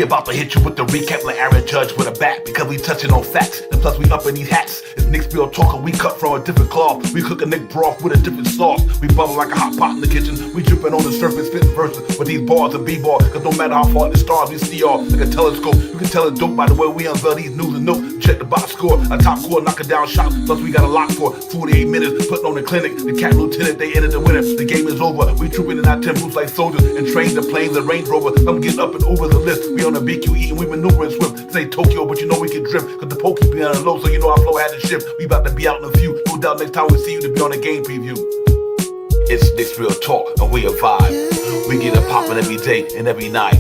We about to hit you with the recap like Aaron Judge with a bat, because we touching on facts, and plus we up in these hats. It's Nick's Bill talking, we cut from a different cloth. We cook a Nick broth with a different sauce. We bubble like a hot pot in the kitchen. We dripping on the surface, spitting verses with these bars and b-ball. Cause no matter how far in the stars we see all like a telescope. You can tell it's dope by the way we unveil these news and notes. Check the box score, a top score, knocking down shots. Plus we got a lock for 48 minutes, putting on the clinic. The cat lieutenant, they entered the winner. The game is over. We trooping in our temples like soldiers and train the planes, the Range Rover. I'm getting up and over the list. We on the BQE and we maneuvering swift. This ain't Tokyo, but you know we can drift. Cause the pokey be on the low, so you know our flow had to shift. We about to be out in a few. No doubt next time we see you to be on a game preview. It's Nick's Real Talk and we a vibe. We get it poppin' every day and every night.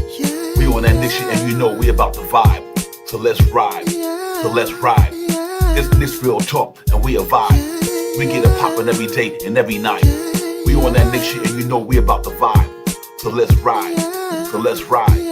We on that Nick shit and you know we about to vibe. So let's ride. So let's ride. It's Nick's Real Talk and we a vibe. We get it poppin' every day and every night. We on that Nick shit and you know we about to vibe. So let's ride. So let's ride.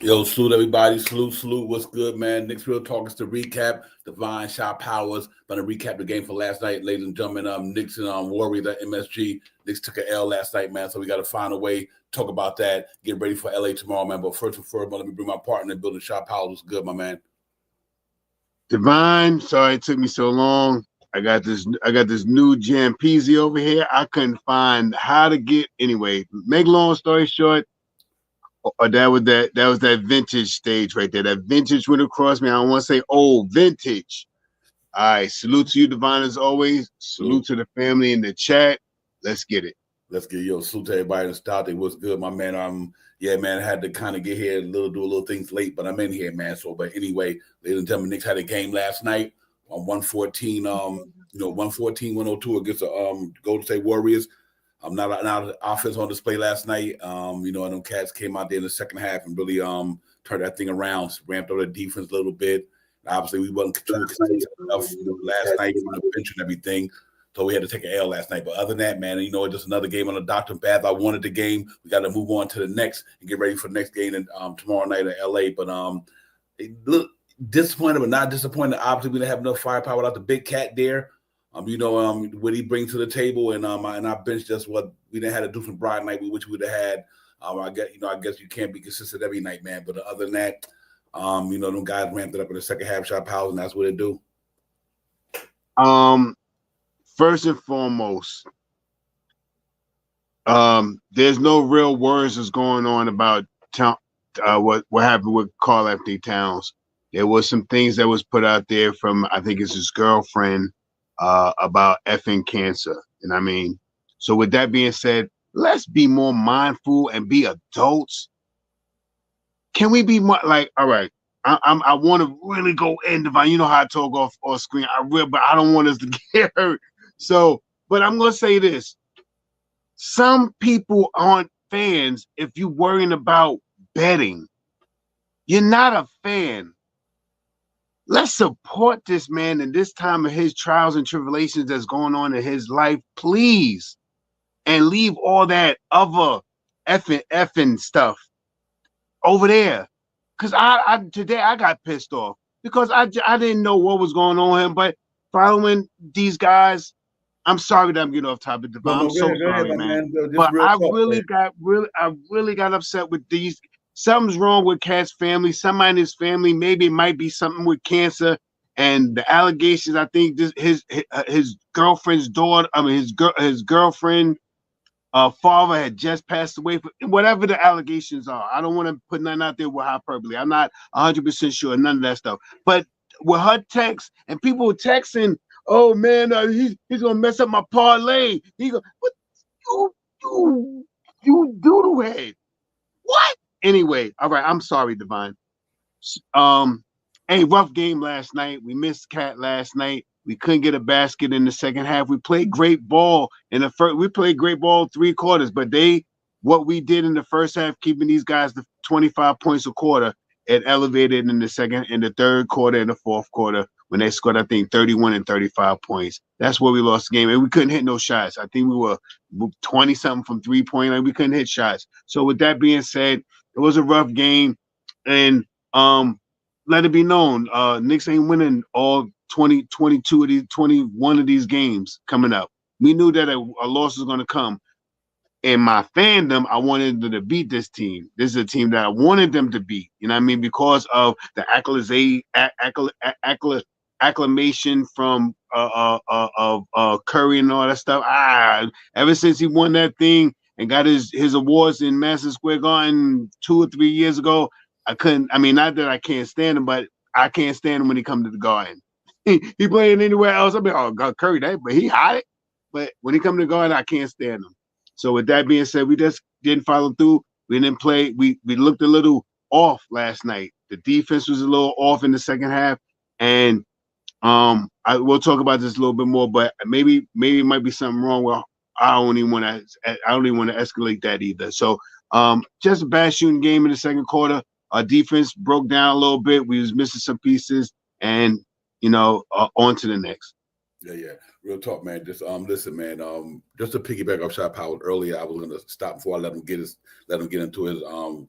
Yo, salute everybody. Salute. What's good, man? Nick's Real Talk is the recap. Divine Shot Powers. Gonna recap the game for last night, ladies and gentlemen. Knicks and Warriors at MSG. Knicks took an L last night, man. So we got to find a way to talk about that. Get ready for LA tomorrow, man. But first and foremost, let me bring my partner, Building Shot Powers. What's good, my man? Divine. Sorry it took me so long. I got this new Jampezi over here. I couldn't find how to get anyway. Make long story short. Or that was that vintage stage right there. That vintage went across me. I don't want to say old, vintage. All right, salute to you, Divine, as always. Salute to the family in the chat. Let's get it. Let's get salute to everybody in the start. What's good, my man? Yeah, man, I had to kind of get here do a little things late, but I'm in here, man. So, but anyway, ladies and gentlemen, Knicks had a game last night on 114, 114-102 against the Golden State Warriors. Not offense on display last night. And them cats came out there in the second half and really turned that thing around, ramped up the defense a little bit. Obviously, we wasn't consistent enough last night on the bench and everything, so we had to take an L last night. But other than that, man, just another game on the doctor path. I wanted the game. We got to move on to the next and get ready for the next game tomorrow night in LA. But look disappointed, but not disappointed. Obviously, we didn't have enough firepower without the big cat there. What he brings to the table, and our bench just what we didn't have to do from Friday night, which we would have had. I guess you can't be consistent every night, man. But other than that, them guys ramped it up in the second half, shot powers, and that's what they do. First and foremost, there's no real words that's going on about what happened with Karl-Anthony Towns. There was some things that was put out there from, I think it's his girlfriend, about effing cancer. And I mean, so with that being said, let's be more mindful and be adults. Can we be more like, all right, I want to really go in, Divine. You know how I talk off screen. But I don't want us to get hurt. So, but I'm going to say this. Some people aren't fans if you're worrying about betting. You're not a fan. Let's support this man in this time of his trials and tribulations that's going on in his life, please. And leave all that other effing stuff over there. Because today I got pissed off because I didn't know what was going on with him. But following these guys, I'm sorry that I'm getting off topic. I'm so sorry, man. But I really got upset with these. Something's wrong with Cat's family. Somebody in his family, maybe it might be something with cancer. And the allegations, I think his girlfriend's daughter, his girlfriend father had just passed away. Whatever the allegations are, I don't want to put nothing out there with hyperbole. I'm not 100% sure, none of that stuff. But with her text and people texting, oh man, he's gonna mess up my parlay. What you doodle head? What? Anyway, all right. I'm sorry, Divine. Rough game last night. We missed Cat last night. We couldn't get a basket in the second half. We played great ball in the first. We played great ball 3 quarters, but what we did in the first half, keeping these guys to 25 points a quarter, it elevated in the third quarter and the fourth quarter when they scored, I think, 31 and 35 points. That's where we lost the game. And we couldn't hit no shots. I think we were 20-something from three-point line. We couldn't hit shots. So with that being said, it was a rough game. And let it be known, Knicks ain't winning all 22 of these 21 of these games coming up. We knew that a loss was going to come. In my fandom, I wanted them to beat this team. This is a team that I wanted them to beat. You know what I mean? Because of the acclamation from Curry and all that stuff. Ever since he won that thing and got his awards in Madison Square Garden 2 or 3 years ago, I couldn't. I mean, not that I can't stand him, but I can't stand him when he comes to the Garden. He playing anywhere else. I mean, oh God, Curry, but he hot. But when he comes to the Garden, I can't stand him. So with that being said, we just didn't follow through. We didn't play. We looked a little off last night. The defense was a little off in the second half, and we'll talk about this a little bit more. But maybe it might be something wrong. Well, I don't even want to escalate that either. So just a bad shooting game in the second quarter. Our defense broke down a little bit. We was missing some pieces, and on to the next. Yeah. Real talk, man. Just listen, man. Just to piggyback off Shot Power earlier, I was gonna stop before I let him get into his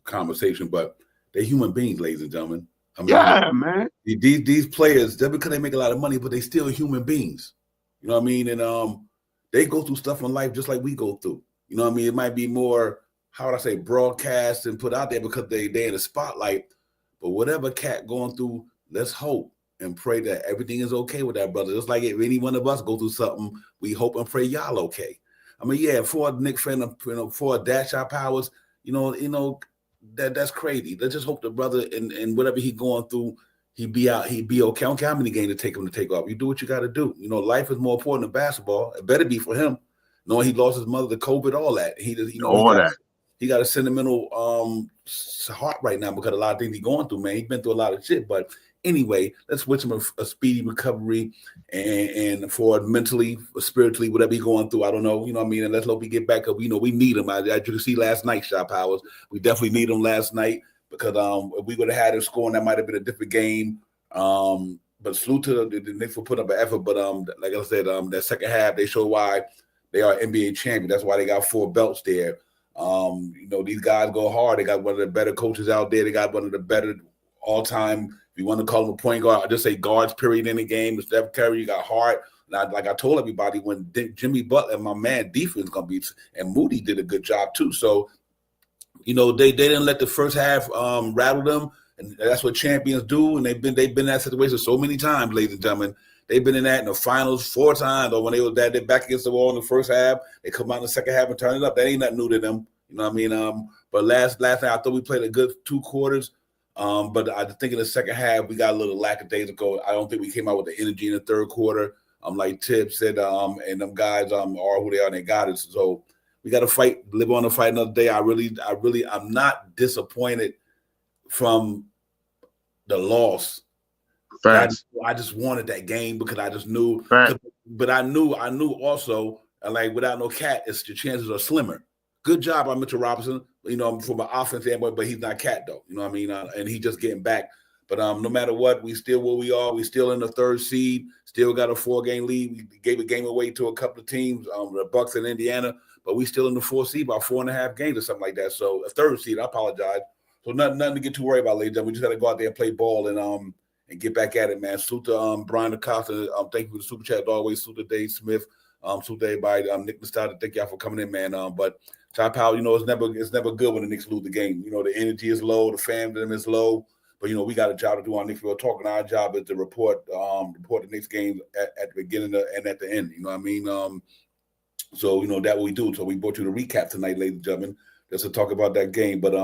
conversation. But they're human beings, ladies and gentlemen. I mean, man. These players, just because they make a lot of money, but they still human beings. You know what I mean? And they go through stuff in life just like we go through. You know what I mean? It might be more, how would I say, broadcast and put out there because they're in the spotlight. But whatever cat going through, let's hope and pray that everything is okay with that brother. Just like if any one of us go through something, we hope and pray y'all okay. I mean, yeah, for a Knicks fan, for a Dash Out Powers, that's crazy. Let's just hope the brother and whatever he going through, he be okay. I don't care how many games it take him to take off. You do what you got to do. Life is more important than basketball. It better be for him. Knowing he lost his mother to COVID, all that. He got a sentimental heart right now because of a lot of things he's going through, man. He's been through a lot of shit, but anyway, let's wish him a speedy recovery and for mentally, spiritually, whatever he's going through. I don't know, you know what I mean? And let's hope he get back up. We need him. As you can see last night, Shot Powers, we definitely need him last night because if we would have had him scoring, that might have been a different game. But salute to the Knicks for putting up an effort. But like I said, that second half, they show why they are NBA champion. That's why they got 4 belts there. These guys go hard. They got one of the better coaches out there. They got one of the better all-time, if you want to call him a point guard, I just say guards, period, in the game. Steph Curry, you got Hart. Like I told everybody, when Jimmy Butler, my man, defense going to be, and Moody did a good job too. So, they didn't let the first half rattle them, and that's what champions do. And they've been in that situation so many times, ladies and gentlemen. They've been in that in the finals 4 times, or when they were they're back against the wall in the first half, they come out in the second half and turn it up. That ain't nothing new to them. You know what I mean? But last night I thought we played a good 2 quarters. But I think in the second half we got a little lackadaisical. I don't think we came out with the energy in the third quarter. Like Tip said, and them guys are who they are, and they got it. So we got to fight, live on to fight another day. I'm not disappointed from the loss. Facts. I just wanted that game because I just knew. Facts. But I knew also, like without no Cat, the chances are slimmer. Good job by Mitchell Robinson, from an offense standpoint, but he's not Cat though. You know what I mean? And he's just getting back. But no matter what, we still where we are. We still in the 3rd seed. Still got a 4-game lead. We gave a game away to a couple of teams, the Bucks and Indiana, but we still in the 4th seed by 4.5 games or something like that. So a 3rd seed. I apologize. So nothing to get too worried about, ladies. We just got to go out there and play ball and get back at it, man. Salute to Brian Acosta. Thank you for the super chat. Always salute to Dave Smith. Salute to everybody. Nick Nostalgia. Thank y'all for coming in, man. But Shot Power, it's never good when the Knicks lose the game. The energy is low, the fandom is low. But we got a job to do on Knicks. We're talking. Our job is to report the Knicks game at the beginning and at the end. You know what I mean? So that what we do. So we brought you the recap tonight, ladies and gentlemen, just to talk about that game. But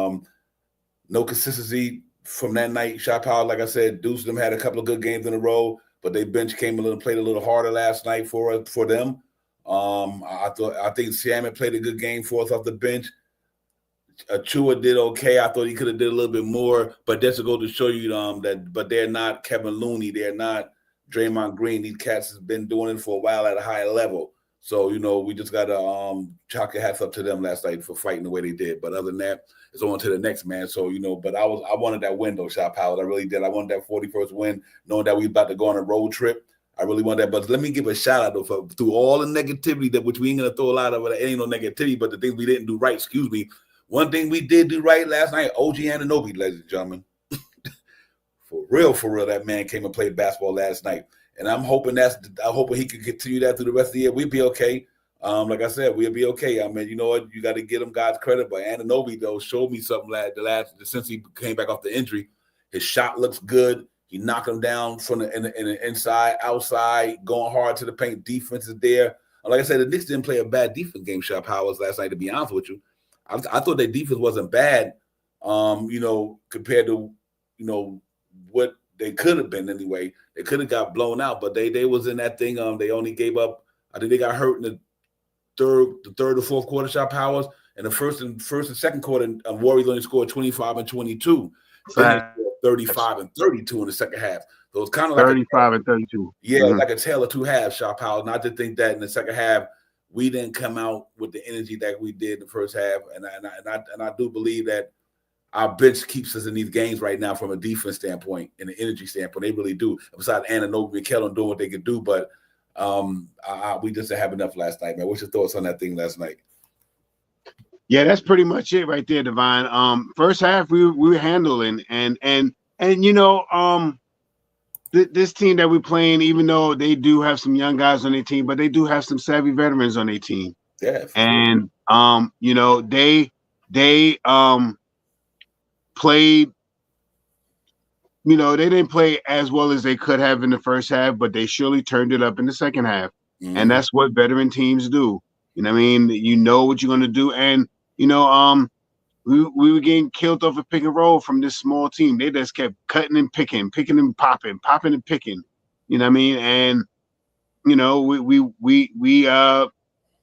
no consistency from that night. Shot Power, like I said, Deuce them had a couple of good games in a row, but they bench came played a little harder last night for them. I think Salmon played a good game for us off the bench. Achua did okay. I thought he could have did a little bit more, but that's to go to show you that. But they're not Kevin Looney. They're not Draymond Green. These cats has been doing it for a while at a higher level. So, we just got to chalk your hats up to them last night for fighting the way they did. But other than that, it's on to the next man. So, but I wanted that win though, Shop Howard. I really did. I wanted that 41st win, knowing that we about to go on a road trip. I really want that. But let me give a shout out though through all the negativity which we ain't gonna throw a lot of it. Ain't no negativity, but the things we didn't do right. Excuse me. One thing we did do right last night, OG Anunoby, ladies and gentlemen. For real, that man came and played basketball last night. And I'm hoping he could continue that through the rest of the year. We'd be okay. Like I said, we'll be okay. I mean, you know what? You got to give him God's credit. But Anunoby, though, showed me something since he came back off the injury. His shot looks good. He knocked him down from the inside, outside, going hard to the paint. Defense is there. Like I said, the Knicks didn't play a bad defense game, Shop Howard, last night, to be honest with you. I thought their defense wasn't bad, compared to, what they could have been anyway. They could have got blown out, but they was in that thing. They only gave up. I think they got hurt in the third or fourth quarter. Shop Powers in the first and second quarter. Warriors only scored 25 and 22. Then they scored 35 and 32 in the second half. So it's kind of like 35 and 32. Yeah, like a tale of two halves. Shop Powers. Not to think that in the second half we didn't come out with the energy that we did in the first half, and I do believe that our bench keeps us in these games right now from a defense standpoint and an energy standpoint. They really do. Besides Anunoby and Kellen doing what they could do, but we just didn't have enough last night, man. What's your thoughts on that thing last night? Yeah, that's pretty much it right there, Divine. First half we were handling and this team that we're playing, even though they do have some young guys on their team, but they do have some savvy veterans on their team. Yeah, and they played, they didn't play as well as they could have in the first half, but they surely turned it up in the second half. Mm-hmm. And that's what veteran teams do. You know what I mean? You know what you're going to do. And, we were getting killed off a pick and roll from this small team. They just kept cutting and picking and popping and picking. You know what I mean? And, we I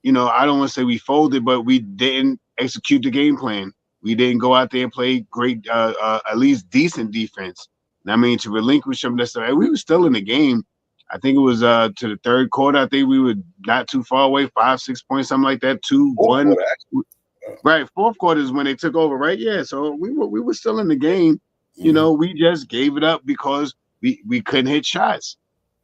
don't want to say we folded, but we didn't execute the game plan. We didn't go out there and play great, at least decent defense. I mean, to relinquish some of that stuff. We were still in the game. I think it was to the third quarter. I think we were not too far away, 5-6 points, something like that. 2-1. Right, fourth quarter is when they took over, right? Yeah, so we were still in the game. Mm-hmm. We just gave it up because we couldn't hit shots.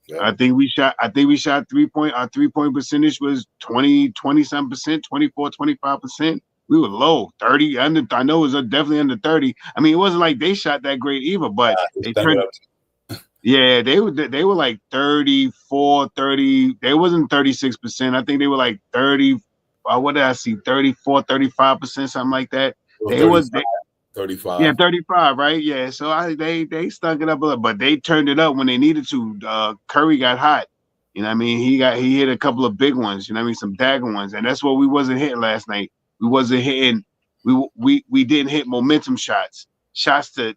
Yeah. I think we shot 3-point. Our 3-point percentage was 20-some percent, 24-25%. We were low, 30 under. I know it was definitely under 30. I mean, it wasn't like they shot that great either, but they turned. Yeah, they were like 34, 30. They wasn't 36%. I think they were like 30. What did I see? 34, 35%, something like that. They 35. Yeah, 35, right? Yeah. So they stunk it up a little, but they turned it up when they needed to. Curry got hot. You know what I mean? He hit a couple of big ones, you know what I mean? Some dagger ones. And that's what we wasn't hitting last night. We wasn't hitting, we didn't hit momentum shots to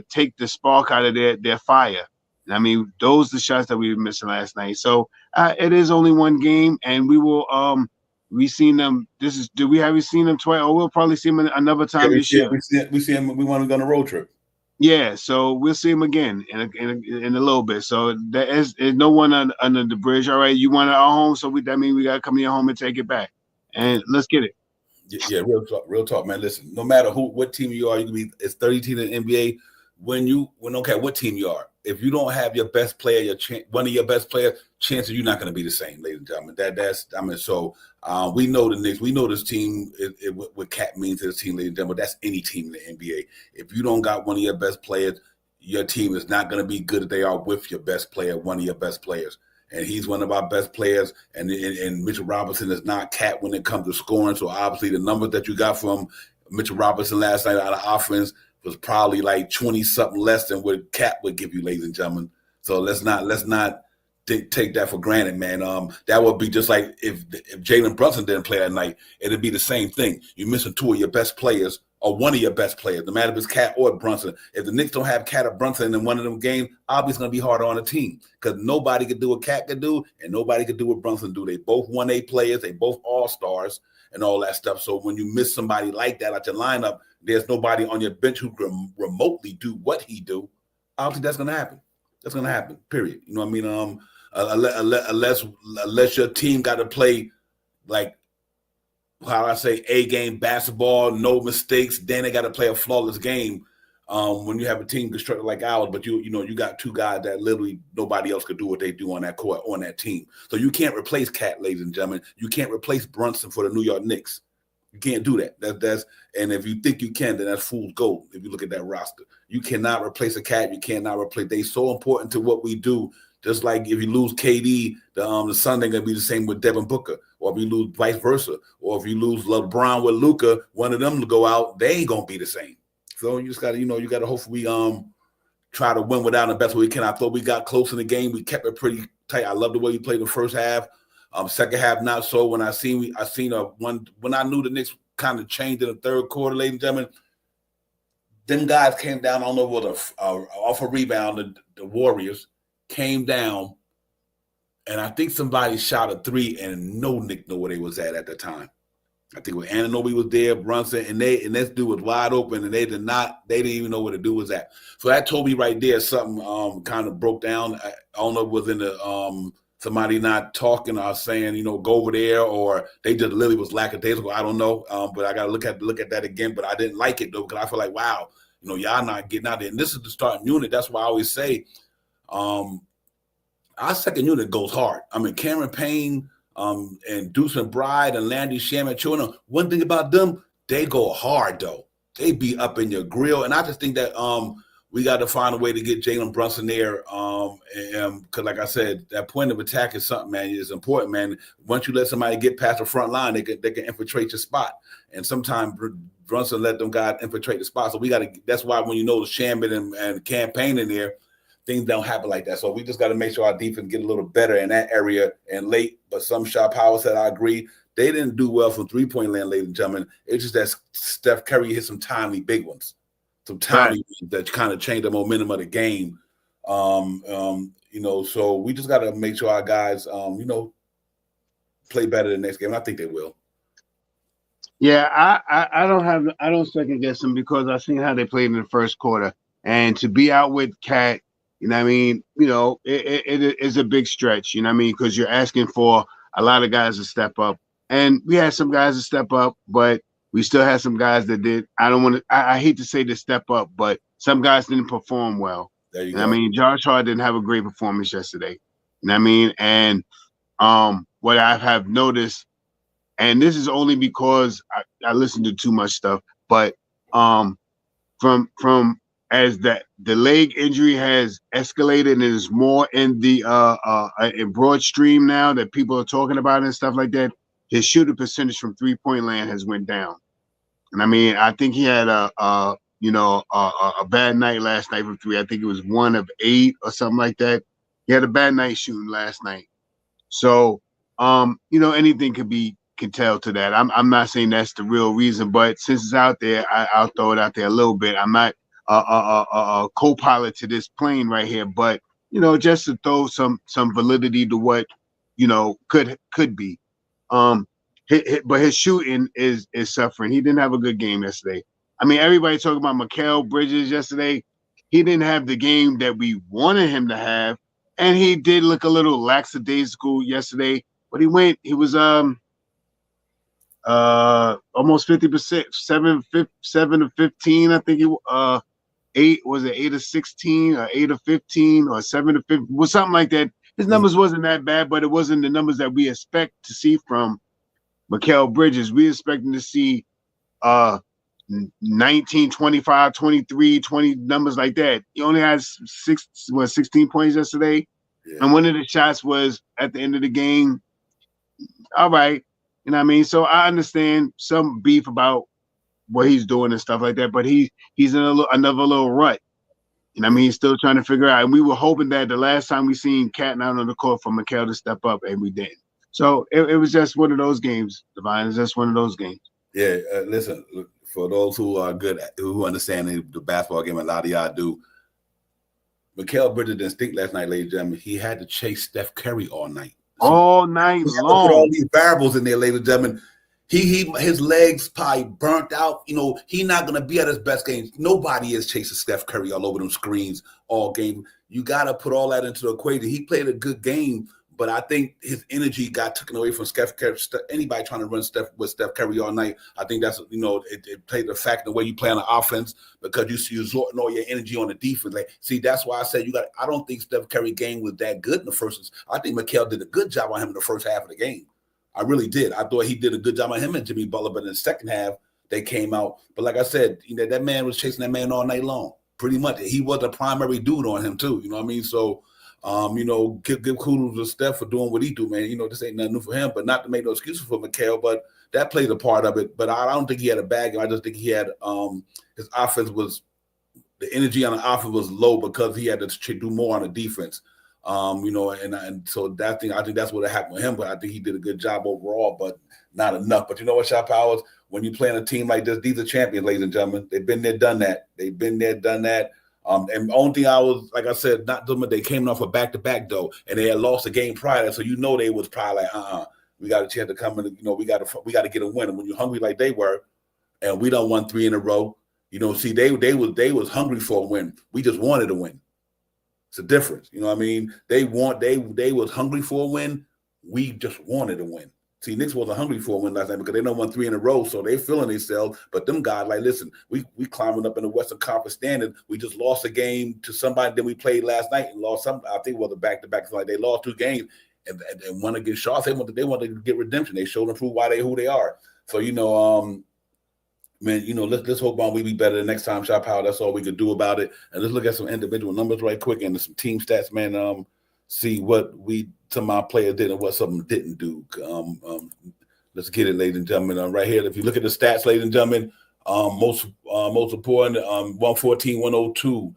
take the spark out of their fire. I mean, those are the shots that we were missing last night. So it is only one game, and we will we seen them. We haven't seen them twice, or we'll probably see them another time this year. We see them. We want to go on a road trip. Yeah, so we'll see them again in a little bit. So there is no one under the bridge. All right, you want it at home, so that means we got to come to your home and take it back, and let's get it. Yeah, real talk, man. Listen, no matter what team you are, you can be. It's 30 teams in the NBA. When don't care what team you are, if you don't have your best player, one of your best players, chances you're not going to be the same, ladies and gentlemen. So we know the Knicks. We know this team. What Cat means to this team, ladies and gentlemen. That's any team in the NBA. If you don't got one of your best players, your team is not going to be good if they are with your best player, one of your best players. And he's one of our best players. And Mitchell Robinson is not Cat when it comes to scoring. So obviously the numbers that you got from Mitchell Robinson last night out of offense was probably like 20-something less than what Cat would give you, ladies and gentlemen. So let's not take that for granted, man. That would be just like if Jalen Brunson didn't play that night, it'd be the same thing. You're missing two of your best players or one of your best players, no matter if it's Cat or Brunson. If the Knicks don't have Cat or Brunson in one of them games, obviously it's going to be harder on the team because nobody could do what Cat could do and nobody could do what Brunson do. They both 1A players. They both all-stars and all that stuff. So when you miss somebody like that out your lineup, there's nobody on your bench who can remotely do what he do. Obviously, that's going to happen. That's going to happen, period. You know what I mean? unless your team got to play like how I say A game basketball, no mistakes. Then they got to play a flawless game. When you have a team constructed like ours, but you got two guys that literally nobody else could do what they do on that court, on that team. So you can't replace Cat, ladies and gentlemen. You can't replace Brunson for the New York Knicks. You can't do that. That's and if you think you can, then that's fool's gold. If you look at that roster, you cannot replace a Cat. You cannot replace. They're so important to what we do. Just like if you lose KD, the Sunday gonna be the same with Devin Booker, or if you lose vice versa, or if you lose LeBron with Luka, one of them to go out, they ain't gonna be the same. So you just gotta, you gotta hopefully try to win without the best way we can. I thought we got close in the game. We kept it pretty tight. I love the way we played the first half. Second half, not so. When I seen when I knew the Knicks kind of changed in the third quarter, ladies and gentlemen, them guys came down. I don't know what off a rebound. The Warriors came down, and I think somebody shot a three, and no Nick knew where they was at the time. I think when Anunoby was there, Brunson, and this dude was wide open, and they didn't even know where the dude was at. So that told me right there something kind of broke down. I don't know if it was in the somebody not talking or saying, go over there, or they just literally was lackadaisical. I don't know, but I got to look at that again. But I didn't like it though, because I feel like, wow, y'all not getting out there, and this is the starting unit. That's why I always say, our second unit goes hard. I mean, Cameron Payne. And Deuce McBride and Landy Shamet. One thing about them, they go hard though. They be up in your grill, and I just think that we got to find a way to get Jalen Brunson there. Because like I said, that point of attack is something, man. It's important, man. Once you let somebody get past the front line, they can infiltrate your spot. And sometimes Brunson let them guys infiltrate the spot. So we got to. That's why when the Shamet and campaign in there, things don't happen like that. So we just got to make sure our defense get a little better in that area and late. But some shot power said, I agree. They didn't do well from three-point land, ladies and gentlemen. It's just that Steph Curry hit some timely big ones. Some timely ones that kind of changed the momentum of the game. So we just got to make sure our guys, play better the next game. And I think they will. Yeah, I don't second guess them, because I seen how they played in the first quarter. And to be out with Cat, it is a big stretch, because you're asking for a lot of guys to step up. And we had some guys to step up, but we still had some guys that did. I hate to say to step up, but some guys didn't perform well. There you go. Josh Hart didn't have a great performance yesterday. And what I have noticed, and this is only because I listened to too much stuff, but from as the leg injury has escalated and is more in the in broad stream now that people are talking about and stuff like that, his shooting percentage from 3-point land has went down. And I think he had a bad night last night from three. I think it was 1 of 8 or something like that. He had a bad night shooting last night. So anything can tell to that. I'm not saying that's the real reason, but since it's out there, I'll throw it out there a little bit. I'm not a co-pilot to this plane right here, but just to throw some validity to what could be. But his shooting is suffering. He didn't have a good game yesterday. Everybody talking about Mikal Bridges yesterday. He didn't have the game that we wanted him to have, and he did look a little lackadaisical yesterday. But he was almost 50%, 7 of 15. I think he 8 of 16 or 8 of 15 or 7 of 15, was something like that. His numbers wasn't that bad, but it wasn't the numbers that we expect to see from Mikal Bridges. We expecting to see 19, 25, 23, 20 numbers like that. He only had 16 points yesterday. Yeah. And one of the shots was at the end of the game. All right. So I understand some beef about what he's doing and stuff like that, but he's in another little rut. He's still trying to figure out. And we were hoping that the last time we seen Cat out on the court for Mikal to step up, and we didn't. So it was just one of those games, Divine. It's just one of those games. Yeah, listen, for those who are good, who understand the basketball game, a lot of y'all do. Mikal Bridges didn't stink last night, ladies and gentlemen. He had to chase Steph Curry all night. All night long. Put all these variables in there, ladies and gentlemen. his legs probably burnt out. You know, he not gonna be at his best game. Nobody is chasing Steph Curry all over them screens all game. You gotta put all that into the equation. He played a good game, but I think his energy got taken away from Steph Curry. Anybody trying to run with Steph Curry all night, I think that's, you know, it played the fact the way you play on the offense, because you're exerting all your energy on the defense. Like, see, that's why I said I don't think Steph Curry game was that good in the first. I think Mikal did a good job on him in the first half of the game. I really did. I thought he did a good job on him and Jimmy Butler, but in the second half, they came out. But like I said, you know, that man was chasing that man all night long, pretty much. He was the primary dude on him too. You know what I mean? So, you know, give kudos to Steph for doing what he do, man. You know, this ain't nothing new for him, but not to make no excuses for Mikal, but that played a part of it. But I don't think he had a bad game. I just think he had his offense was, the energy on the offense was low because he had to do more on the defense. You know, and so that thing, I think that's what happened with him. But I think he did a good job overall, but not enough. But you know what, Shot Powers, when you play on a team like this, these are champions, ladies and gentlemen. They've been there, done that. They've been there, done that. And the only thing I was, like I said, not doing, they came off a back-to-back though, and they had lost a game prior, so you know they was probably like, we got a chance to come in. You know, we got to get a win. And when you're hungry like they were, and we done won 3 in a row, you know, see, they was hungry for a win. We just wanted to win. It's a difference. You know what I mean? They was hungry for a win. We just wanted to win. See, Knicks wasn't hungry for a win last night because they done won 3 in a row, so they feeling themselves. But them guys, like, listen, we climbing up in the Western Conference standing. We just lost a game to somebody that we played last night and lost some. I think it was a back-to-back. Like, they lost 2 games and won against Charlotte. They wanted to get redemption. They showed and prove who they are. So, you know, man, you know, let's hope we be better the next time, Shot Power. That's all we could do about it. And let's look at some individual numbers right quick and some team stats, man. See what some of our players did and what some of them didn't do. Let's get it, ladies and gentlemen. Right here, if you look at the stats, ladies and gentlemen, most important, 114, 102.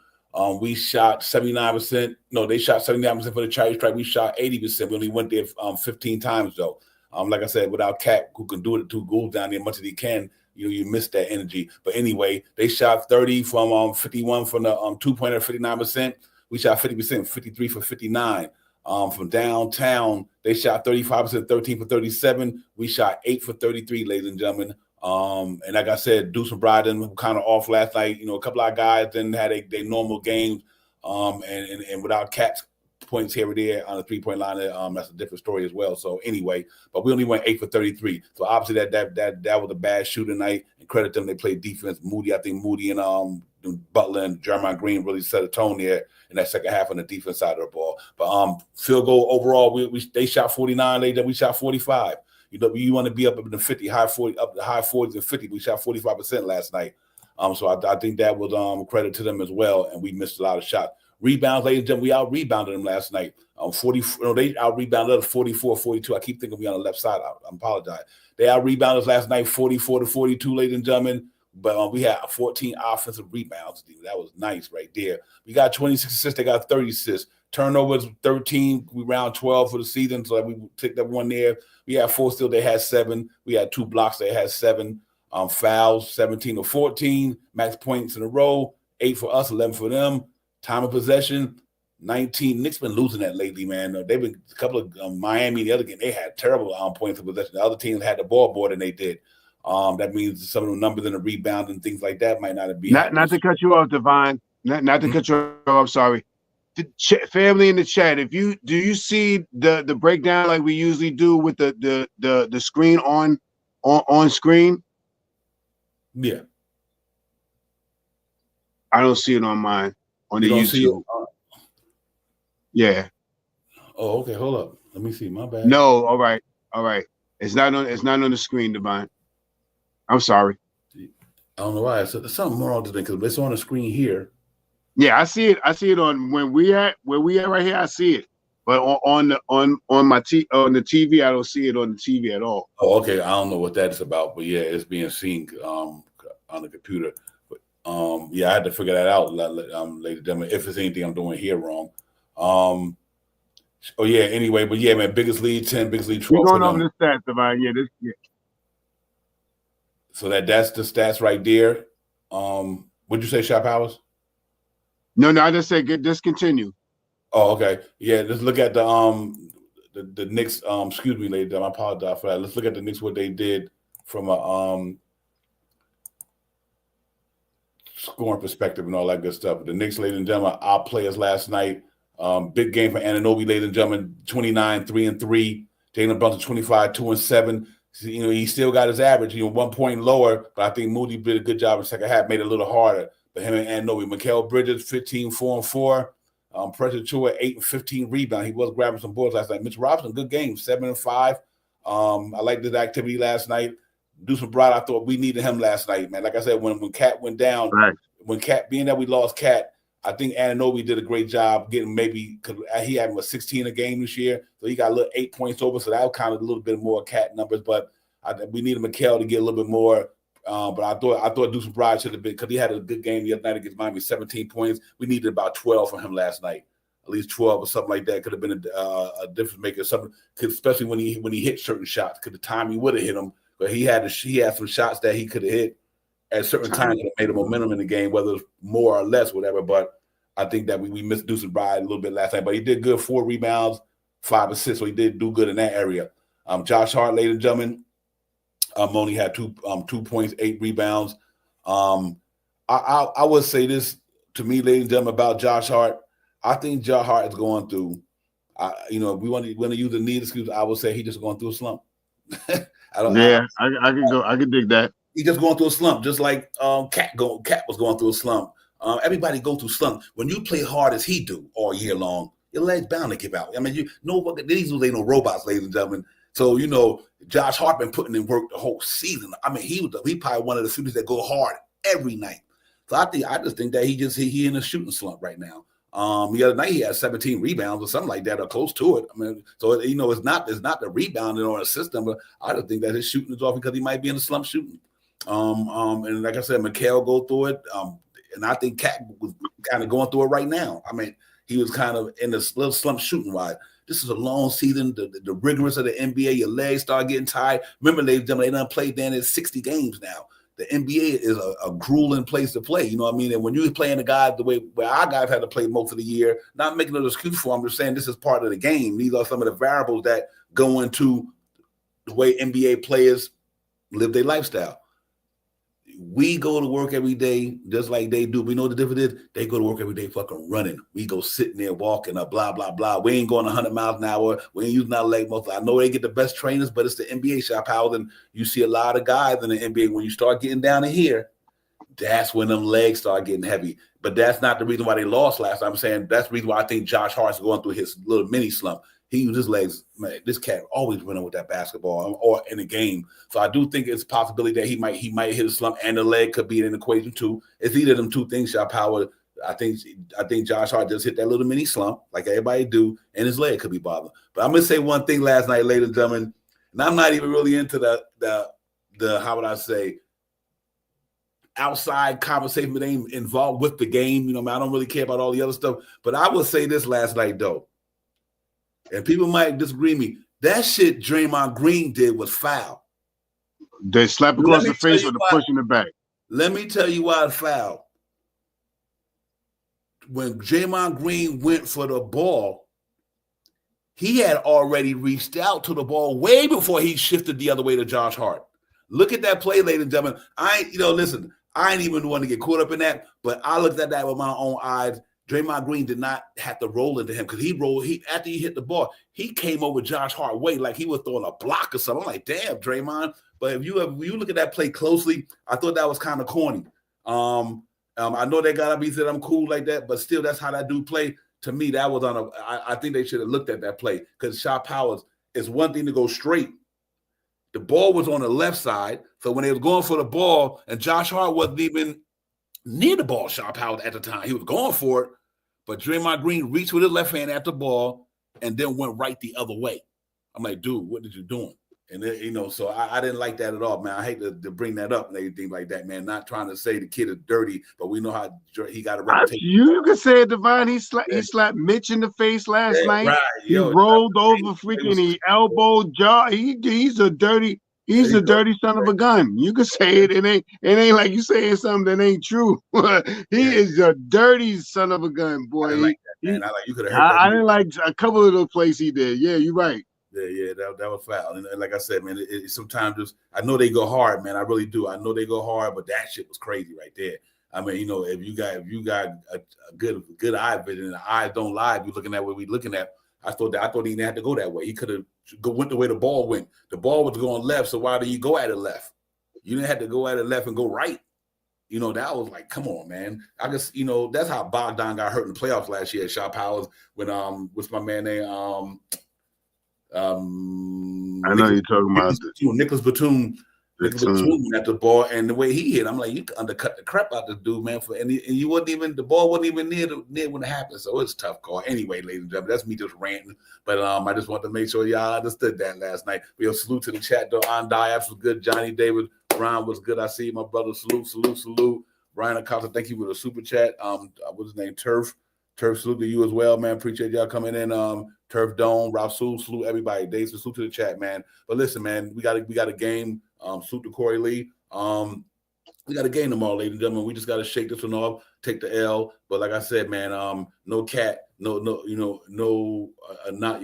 We shot 79%. No, they shot 79% for the charity stripe. We shot 80%. We only went there 15 times, though. Like I said, without Cat, who can do it 2 goals down there as much as he can, you miss that energy. But anyway, they shot 30 from 51 from the 2-pointer, 59%. We shot 50%, 53 for 59. From downtown, they shot 35%, 13 for 37. We shot 8 for 33, ladies and gentlemen. And like I said, Deuce and Bryden kind of off last night. You know, a couple of guys didn't have their normal games. And without Cat's points here or there on the 3-point line, that's a different story as well. So anyway, but we only went 8 for 33. So obviously that was a bad shooting night. And credit them, they played defense. I think Moody and Butler and Jeremiah Green really set a tone there in that second half on the defense side of the ball. But field goal overall, they shot 49. We shot 45. You know, you want to be up in the 50, high 40, up the high 40s and 50. We shot 45% last night. So I think that was credit to them as well. And we missed a lot of shots. Rebounds, ladies and gentlemen, we out-rebounded them last night. They out-rebounded us 44-42. I keep thinking we on the left side. I apologize. They out-rebounded us last night 44-42, ladies and gentlemen. But we had 14 offensive rebounds. That was nice right there. We got 26 assists. They got 30 assists. Turnovers, 13. We round 12 for the season, so we took that one there. We had 4 still. They had 7. We had 2 blocks. They had 7. Fouls, 17 or 14. Max points in a row, 8 for us, 11 for them. Time of possession, 19. Knicks been losing that lately, man. They've been a couple of Miami, the other game, they had terrible points of possession. The other teams had the ball more than they did. That means some of the numbers in the rebound and things like that might not be. Not to cut you off, Divine. Not to cut you off. I'm sorry. Family in the chat. Do you see the breakdown like we usually do with the screen on screen? Yeah. I don't see it on mine. On the YouTube. Yeah. Oh, okay. Hold up. Let me see. My bad. No. All right. It's not on the screen, Divine. I'm sorry. I don't know why. There's something more on today because it's on the screen here. Yeah, I see it. I see it on where we at right here. I see it, but on the TV, I don't see it on the TV at all. Oh, okay. I don't know what that's about, but yeah, it's being seen on the computer. Yeah, I had to figure that out, ladies and gentlemen, if there's anything I'm doing here wrong. Oh, yeah, anyway, but yeah, man, biggest lead 10, biggest lead 12. We're going over the stats, Divine. Yeah. So that's the stats right there. What'd you say, Shot Powers? No, I just said discontinue. Oh, okay. Yeah, let's look at the Knicks. Excuse me, ladies. I apologize for that. Let's look at the Knicks, what they did. from a scoring perspective and all that good stuff. The Knicks, ladies and gentlemen, our players last night. Big game for Anunoby, ladies and gentlemen. 29, 3-3. Jalen Brunson, 25, 2-7. You know, he still got his average, 1 point lower, but I think Moody did a good job in the second half, made it a little harder. But him and Anunoby, Mikal Bridges, 15, 4-4. Pressure Tua, 8 and 15 rebound. He was grabbing some boards last night. Mitch Robinson, good game, 7 and 5. I liked his activity last night. Deuce McBride, I thought we needed him last night, man. Like I said, when Cat went down, right. When Cat, being that we lost Cat, I think Anunoby did a great job getting because he had 16 a game this year, so he got a little 8 points over, so that was kind of a little bit more Cat numbers. But we needed Mikal to get a little bit more. But I thought Deuce McBride should have been, because he had a good game the other night against Miami, 17 points. We needed about 12 from him last night, at least 12 or something like that. Could have been a difference maker, something, especially when he hit certain shots. Because the time he would have hit them, but he had some shots that he could have hit at certain times that made a momentum in the game, whether it's more or less, whatever. But I think that we missed Deuce McBride a little bit last night. But he did good, 4 rebounds, 5 assists, so he did do good in that area. Josh Hart, ladies and gentlemen, only had 2 points, 8 rebounds. I would say this to me, ladies and gentlemen, about Josh Hart. I think Josh Hart is going through, if we want to use the need excuse, I would say he's just going through a slump. I can dig that. He's just going through a slump, just like Cat was going through a slump. Everybody go through slump. When you play hard as he do all year long, your legs bound to give out. I mean, these dudes ain't no robots, ladies and gentlemen. So, Josh Hart been putting in work the whole season. I mean, he probably one of the shooters that go hard every night. So I just think that he in a shooting slump right now. The other night he had 17 rebounds or something like that, or close to it. I mean, so it's not the rebounding or assist number. I just think that his shooting is off because he might be in a slump shooting. And like I said, Mikal go through it. And I think Cat was kind of going through it right now. I mean, he was kind of in this little slump shooting wise. This is a long season, the rigorous of the NBA. Your legs start getting tired. Remember, ladies and gentlemen, they done played then in 60 games now. The NBA is a grueling place to play. You know what I mean? And when you're playing the guys the way where our guys had to play most of the year, not making an excuse for them, I'm just saying this is part of the game. These are some of the variables that go into the way NBA players live their lifestyle. We go to work every day just like they do. We know the difference is they go to work every day fucking running. We go sitting there walking up, blah, blah, blah. We ain't going 100 miles an hour. We ain't using our leg muscle. I know they get the best trainers, but it's the NBA shop house. And you see a lot of guys in the NBA. When you start getting down to here, that's when them legs start getting heavy. But that's not the reason why they lost last time. I'm saying that's the reason why I think Josh Hart's going through his little mini slump. He used his legs. Man, this cat always running with that basketball or in the game. So I do think it's a possibility that he might hit a slump, and the leg could be in an equation too. It's either of them two things, Shot Power. I think Josh Hart just hit that little mini slump like everybody do, and his leg could be bothering. But I'm gonna say one thing last night, ladies and gentlemen, and I'm not even really into the how would I say outside conversation that ain't involved with the game. I don't really care about all the other stuff. But I will say this last night though. And people might disagree with me. That shit Draymond Green did was foul. They slap across the face or the push in the back. Let me tell you why it's foul. When Draymond Green went for the ball, he had already reached out to the ball way before he shifted the other way to Josh Hart. Look at that play, ladies and gentlemen. Listen, I ain't even want to get caught up in that, but I looked at that with my own eyes. Draymond Green did not have to roll into him because after he hit the ball, he came over Josh Hart way like he was throwing a block or something. I'm like, damn, Draymond. But if you look at that play closely, I thought that was kind of corny. I know they gotta be said I'm cool like that, but still, that's how that dude play. To me, that was I think they should have looked at that play because Shot Powers is one thing to go straight. The ball was on the left side, so when they was going for the ball, and Josh Hart wasn't even near the ball, Shot Powers at the time. He was going for it, but Draymond Green reached with his left hand at the ball and then went right the other way. I'm like, dude, what did you doing? And then, so I didn't like that at all, man. I hate to bring that up and everything like that, man. Not trying to say the kid is dirty, but we know how he got a reputation. You could say it, Divine. He slapped Mitch in the face last night. Right. He rolled over, freaking he elbowed Jaw. He's a dirty. He's a dirty son of a gun. You could say it. It ain't like you saying something that ain't true. He is a dirty son of a gun, boy. I didn't like that, man. I didn't like a couple of the plays he did. Yeah, you're right. Yeah, that was foul. And like I said, man, it sometimes just I know they go hard, man. I really do. I know they go hard, but that shit was crazy right there. I mean, you know, if you got a good eye vision and the eyes don't lie, if you're looking at what we looking at. I thought he didn't have to go that way. He could have went the way the ball went. The ball was going left, so why do you go at it left? You didn't have to go at it left and go right. You know, that was like, come on, man. I guess, you know, that's how Bogdan got hurt in the playoffs last year at Shaw Powers when what's my man name? I know you're talking about Nicholas Batum. At the ball, and the way he hit, I'm like, you undercut the crap out this dude, man. And you wasn't even, the ball wasn't even near when it happened. So it's a tough call. Anyway, ladies and gentlemen, that's me just ranting. But I just want to make sure y'all understood that last night. We'll salute to the chat though. Diabs was good. Johnny David Ron was good. I see my brother. Salute. Brian Acosta, thank you for the super chat. What's his name? Turf, salute to you as well, man. Appreciate y'all coming in. Turf Dome, Rasul, salute everybody. Dave, salute to the chat, man. But listen, man, we got a game. Salute to Corey Lee. We got a game tomorrow, ladies and gentlemen. We just got to shake this one off, take the L. But like I said, man, no cat, not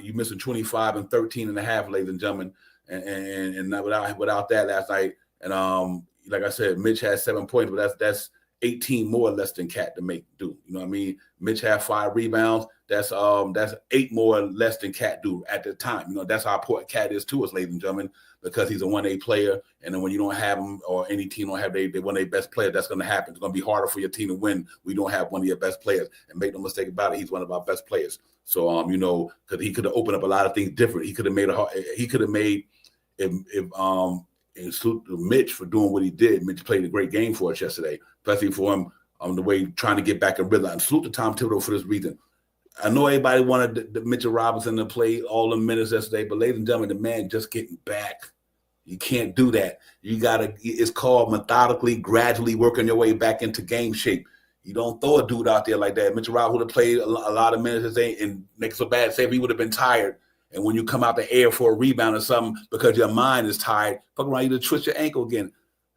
you missing 25 and 13 and a half, ladies and gentlemen, and not without that last night. And like I said, Mitch has 7 points, but that's 18 more or less than Cat to make do. You know what I mean? Mitch had 5 rebounds. That's 8 more or less than Cat do at the time. You know, that's how important Cat is to us, ladies and gentlemen, because he's a 1A player. And then when you don't have him or any team don't have they one of their best players, that's going to happen. It's going to be harder for your team to win. We don't have one of your best players. And make no mistake about it, he's one of our best players. So you know, because he could have opened up a lot of things different. He could have made and salute to Mitch for doing what he did. Mitch played a great game for us yesterday, especially for him the way trying to get back in rhythm. And salute to Tom Thibodeau for this reason. I know everybody wanted the Mitchell Robinson to play all the minutes yesterday, but ladies and gentlemen, the man just getting back. You can't do that. It's called methodically, gradually working your way back into game shape. You don't throw a dude out there like that. Mitchell Robinson would have played a lot of minutes today and make it so bad. Say if he would have been tired, and when you come out the air for a rebound or something because your mind is tired, fuck around, you to twist your ankle again.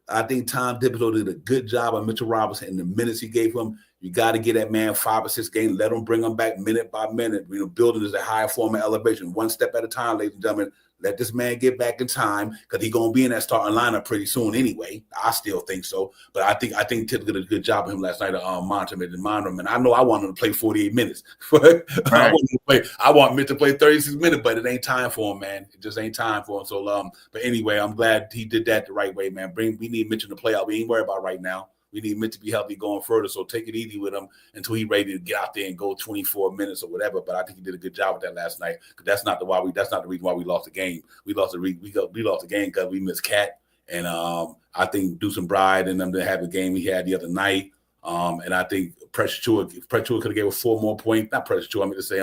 I think Tom Thibodeau did a good job on Mitchell Robinson in the minutes he gave him. You got to get that man 5 or 6 games. Let him bring him back minute by minute. You know, building is a higher form of elevation, one step at a time, ladies and gentlemen. Let this man get back in time because he's going to be in that starting lineup pretty soon anyway. I still think so. But I think Tip did a good job of him last night of monitoring him. And I know I want him to play 48 minutes. Right. I want Mitch to play 36 minutes, but it ain't time for him, man. It just ain't time for him. So, but anyway, I'm glad he did that the right way, man. We need Mitch in the playoff. We ain't worried about right now. We need Mitch to be healthy going further. So take it easy with him until he's ready to get out there and go 24 minutes or whatever. But I think he did a good job with that last night. Because that's not the reason why we lost the game. We lost the game because we missed Cat. And I think Deuce and Bride and them to have the game he had the other night. And I think Precious Chua could have gave us 4 more points. Not Precious Chua, I mean to say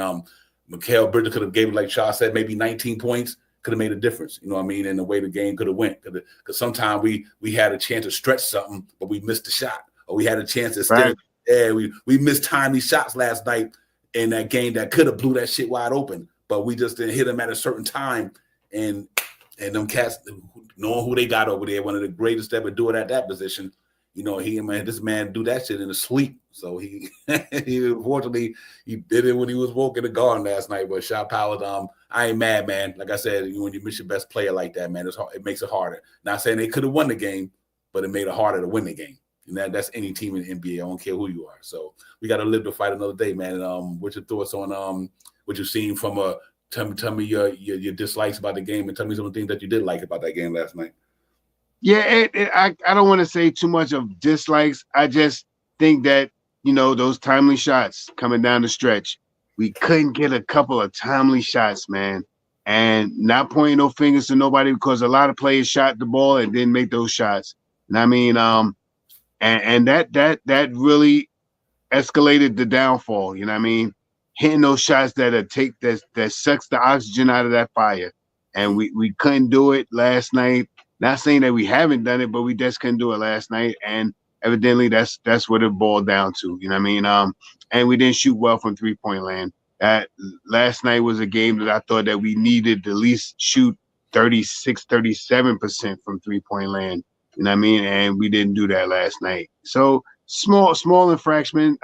Mikal Bridges could have gave, like Shaw said, maybe 19 points. Could have made a difference, you know what I mean, and the way the game could have went. Because sometimes we had a chance to stretch something, but we missed the shot, or we had a chance to stay. Yeah, we missed timely shots last night in that game that could have blew that shit wide open, but we just didn't hit them at a certain time. And them cats, knowing who they got over there, one of the greatest ever do it at that position. You know, this man do that shit in his sleep. So he unfortunately he did it when he was walking the garden last night. But Shaw Powers, I ain't mad, man. Like I said, when you miss your best player like that, man, it makes it harder. Not saying they could have won the game, but it made it harder to win the game. And that's any team in the NBA. I don't care who you are. So we got to live to fight another day, man. And what's your thoughts on what you've seen from tell me your dislikes about the game, and tell me some of the things that you did like about that game last night. Yeah, I don't want to say too much of dislikes. I just think that, you know, those timely shots coming down the stretch, we couldn't get a couple of timely shots, man. And not pointing no fingers to nobody, because a lot of players shot the ball and didn't make those shots. And I mean, and that really escalated the downfall. You know what I mean? Hitting those shots that sucks the oxygen out of that fire. And we couldn't do it last night. Not saying that we haven't done it, but we just couldn't do it last night. And evidently that's what it boiled down to. You know what I mean? And we didn't shoot well from 3-point land. That last night was a game that I thought that we needed to at least shoot 36, 37% from 3-point land. You know what I mean? And we didn't do that last night. So small infractions,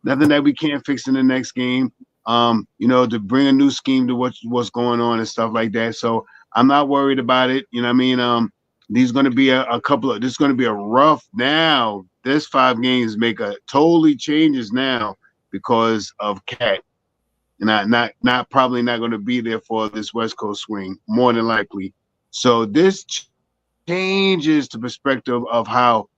nothing that we can't fix in the next game. to bring a new scheme to what's going on and stuff like that. So I'm not worried about it. You know what I mean? These going to be this is going to be a rough now. This 5 games make a totally changes now because of Cat. And not probably not going to be there for this West Coast swing, more than likely. So this changes the perspective of how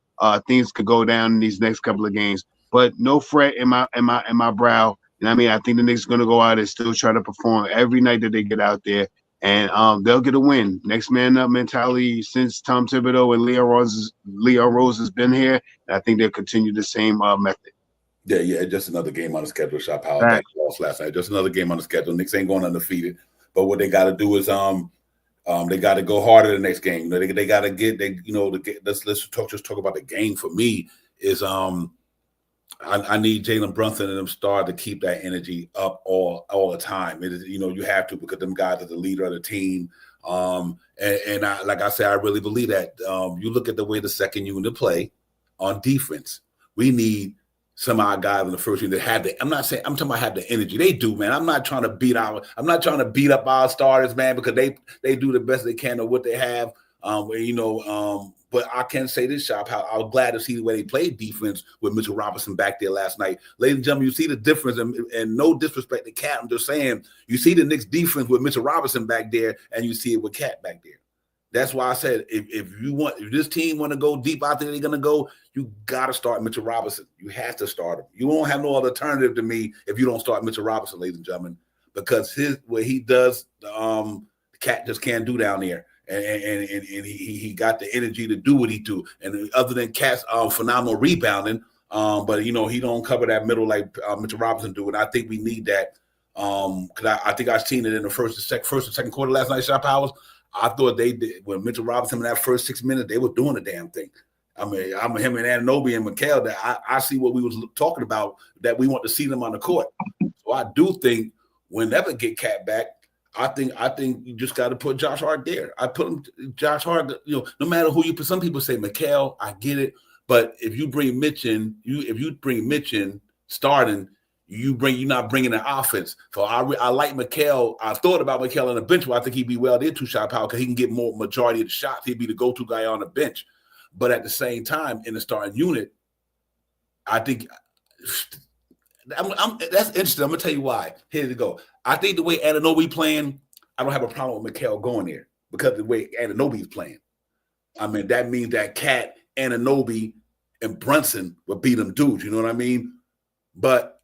things could go down in these next couple of games. But no fret in my brow. And I mean, I think the Knicks are going to go out and still try to perform every night that they get out there, and they'll get a win. Next man up mentality since Tom Thibodeau and Leon Rose has been here. And I think they'll continue the same method. Yeah. Just another game on the schedule. Shop Howard right. Lost last night. Just another game on the schedule. Knicks ain't going undefeated, but what they got to do is they got to go harder the next game. They got to get let's talk about the game. For me is I need Jalen Brunson and them star to keep that energy up all the time. It is, you have to, because them guys are the leader of the team. And I, like I said, I really believe that. You look at the way the second unit play on defense. We need some of our guys in the first unit that have the. I'm talking about have the energy. They do, man. I'm not trying to beat up our starters, man, because they do the best they can of what they have. But I can say this, Shop, how I was glad to see the way they played defense with Mitchell Robinson back there last night. Ladies and gentlemen, you see the difference, and no disrespect to Cat. I'm just saying, you see the Knicks defense with Mitchell Robinson back there, and you see it with Cat back there. That's why I said, if this team want to go deep out there, they're going to go, you got to start Mitchell Robinson. You have to start him. You won't have no other alternative to me if you don't start Mitchell Robinson, ladies and gentlemen, because what he does, Cat just can't do down there. And he got the energy to do what he do. And other than Cat's phenomenal rebounding, but he don't cover that middle like Mitchell Robinson do. And I think we need that. Because I think I've seen it in the first and second quarter last night. Shop Powers. I thought they did when Mitchell Robinson in that first 6 minutes, they were doing the damn thing. I mean, I'm him and Anunoby and Mikal. That I see what we was talking about, that we want to see them on the court. So I do think whenever get Cat back, I think you just got to put Josh Hart there. I put him, Josh Hart. No matter who you put. Some people say Mikal. I get it, but if you bring Mitch in, starting, you're not bringing an offense. So I like Mikal. I thought about Mikal on the bench, where I think he'd be well there too, Shot Power, because he can get more majority of the shots. He'd be the go-to guy on the bench. But at the same time, in the starting unit, I think that's interesting. I'm gonna tell you why. Here you go. I think the way Anunoby playing, I don't have a problem with Mikal going there because of the way Anunoby's playing. I mean, that means that Cat, Anunoby, and Brunson would beat them dudes. You know what I mean? But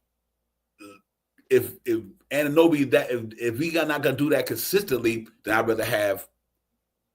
if Anunoby if we not gonna do that consistently, then I'd rather have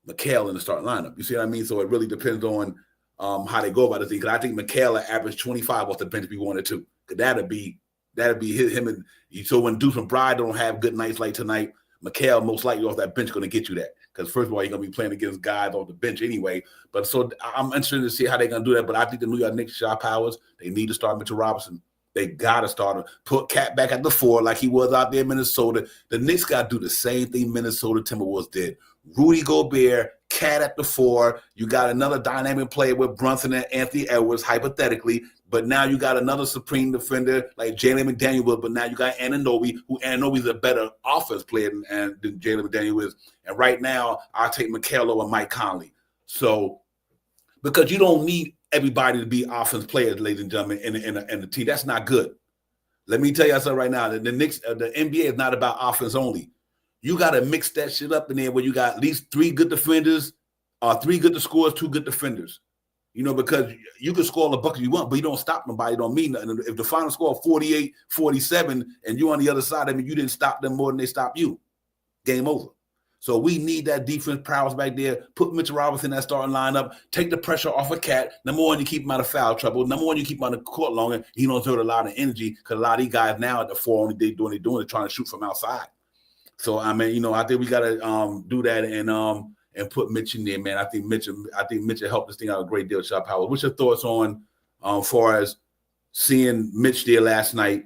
Mikal in the starting lineup. You see what I mean? So it really depends on how they go about it. Because I think Mikal will average 25 off the bench if he wanted to. Because that'd be him. And so when Deuce and Bride don't have good nights like tonight, Mikal most likely off that bench going to get you that. Because first of all, you're going to be playing against guys off the bench anyway. But so I'm interested to see how they're going to do that. But I think the New York Knicks, Shot Powers, they need to start Mitchell Robinson. They got to start him. Put Cat back at the 4 like he was out there in Minnesota. The Knicks got to do the same thing Minnesota Timberwolves did. Rudy Gobert, Cat at the 4. You got another dynamic player with Brunson and Anthony Edwards, hypothetically. But now you got another supreme defender like Jalen McDaniel, but now you got Anunoby, who Anunoby's a better offense player than Jalen McDaniel is. And right now, I'll take Mikal over Mike Conley. So, because you don't need everybody to be offense players, ladies and gentlemen, in the team. That's not good. Let me tell you something right now. The Knicks, the NBA is not about offense only. You got to mix that shit up in there where you got at least 3 good defenders, 3 good scorers, 2 good defenders. Because you can score all the buckets you want, but you don't stop nobody. Don't mean nothing. If the final score 48-47 and you on the other side, I mean, you didn't stop them more than they stopped you. Game over. So we need that defense prowess back there. Put Mitchell Robinson in that starting lineup. Take the pressure off of Cat. Number one, you keep him out of foul trouble. Number one, you keep him on the court longer. He don't exert a lot of energy because a lot of these guys now at the 4 only they're doing trying to shoot from outside. So I mean, I think we gotta do that and put Mitch in there, man. I think Mitch helped this thing out a great deal, Shot Power. What's your thoughts on far as seeing Mitch there last night,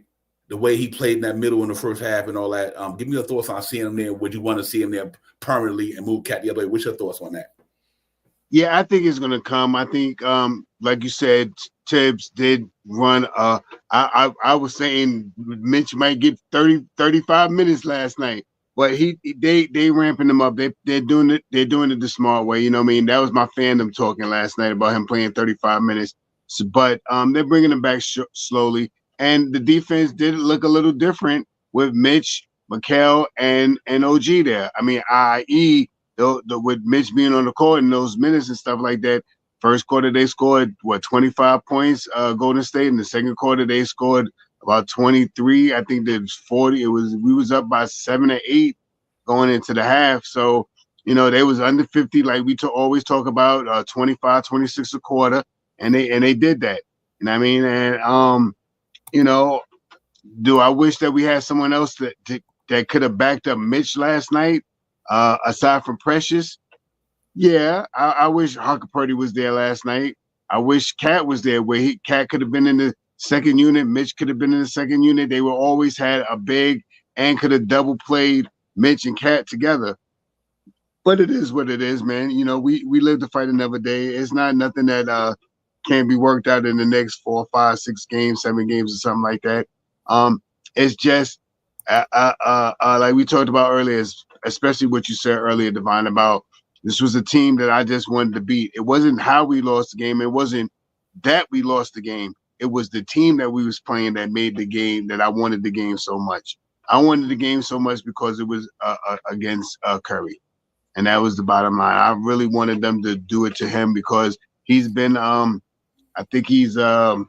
the way he played in that middle in the first half and all that? Give me your thoughts on seeing him there. Would you want to see him there permanently and move Cat the other way? What's your thoughts on that? Yeah, I think it's going to come. I think, like you said, Tibbs did run. I was saying Mitch might get 35 minutes last night, but they ramping him up. They're doing it. They're doing it the smart way. You know what I mean? That was my fandom talking last night about him playing 35 minutes. So, but they're bringing him back slowly, and the defense did look a little different with Mitch, Mikal, and OG there. I mean, i.e. with Mitch being on the court and those minutes and stuff like that. First quarter, they scored, 25 points, Golden State. In the second quarter, they scored about 23. I think there's 40. We was up by 7 or 8 going into the half. So, they was under 50, like we always talk about, 25, 26 a quarter, and they did that. You know what I mean? And, do I wish that we had someone else that could have backed up Mitch last night, aside from Precious? Yeah, I wish Harker Purdy was there last night. I wish Cat was there, where Cat could have been in the second unit. Mitch could have been in the second unit. They were always had a big and could have double played Mitch and Cat together. But it is what it is, man. We live to fight another day. It's not nothing that can't be worked out in the next 4, 5, 6 games, 7 games, or something like that. It's just like we talked about earlier, especially what you said earlier, Divine, about this was a team that I just wanted to beat. It wasn't how we lost the game. It wasn't that we lost the game. It was the team that we was playing that made the game, that I wanted the game so much. I wanted the game so much because it was against Curry. And that was the bottom line. I really wanted them to do it to him because he's been, I think he's 13-1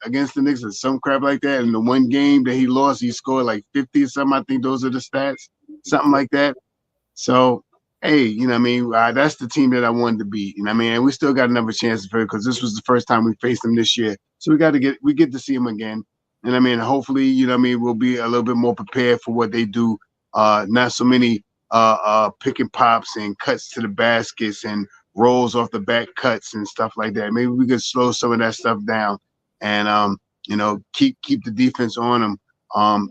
against the Knicks or some crap like that. And the one game that he lost, he scored like 50 or something. I think those are the stats, something like that. So, hey, that's the team that I wanted to beat. And we still got another chance for it because this was the first time we faced them this year. So we get to see them again. And hopefully, we'll be a little bit more prepared for what they do. Not so many pick and pops and cuts to the baskets and rolls off the back cuts and stuff like that. Maybe we could slow some of that stuff down and keep the defense on them.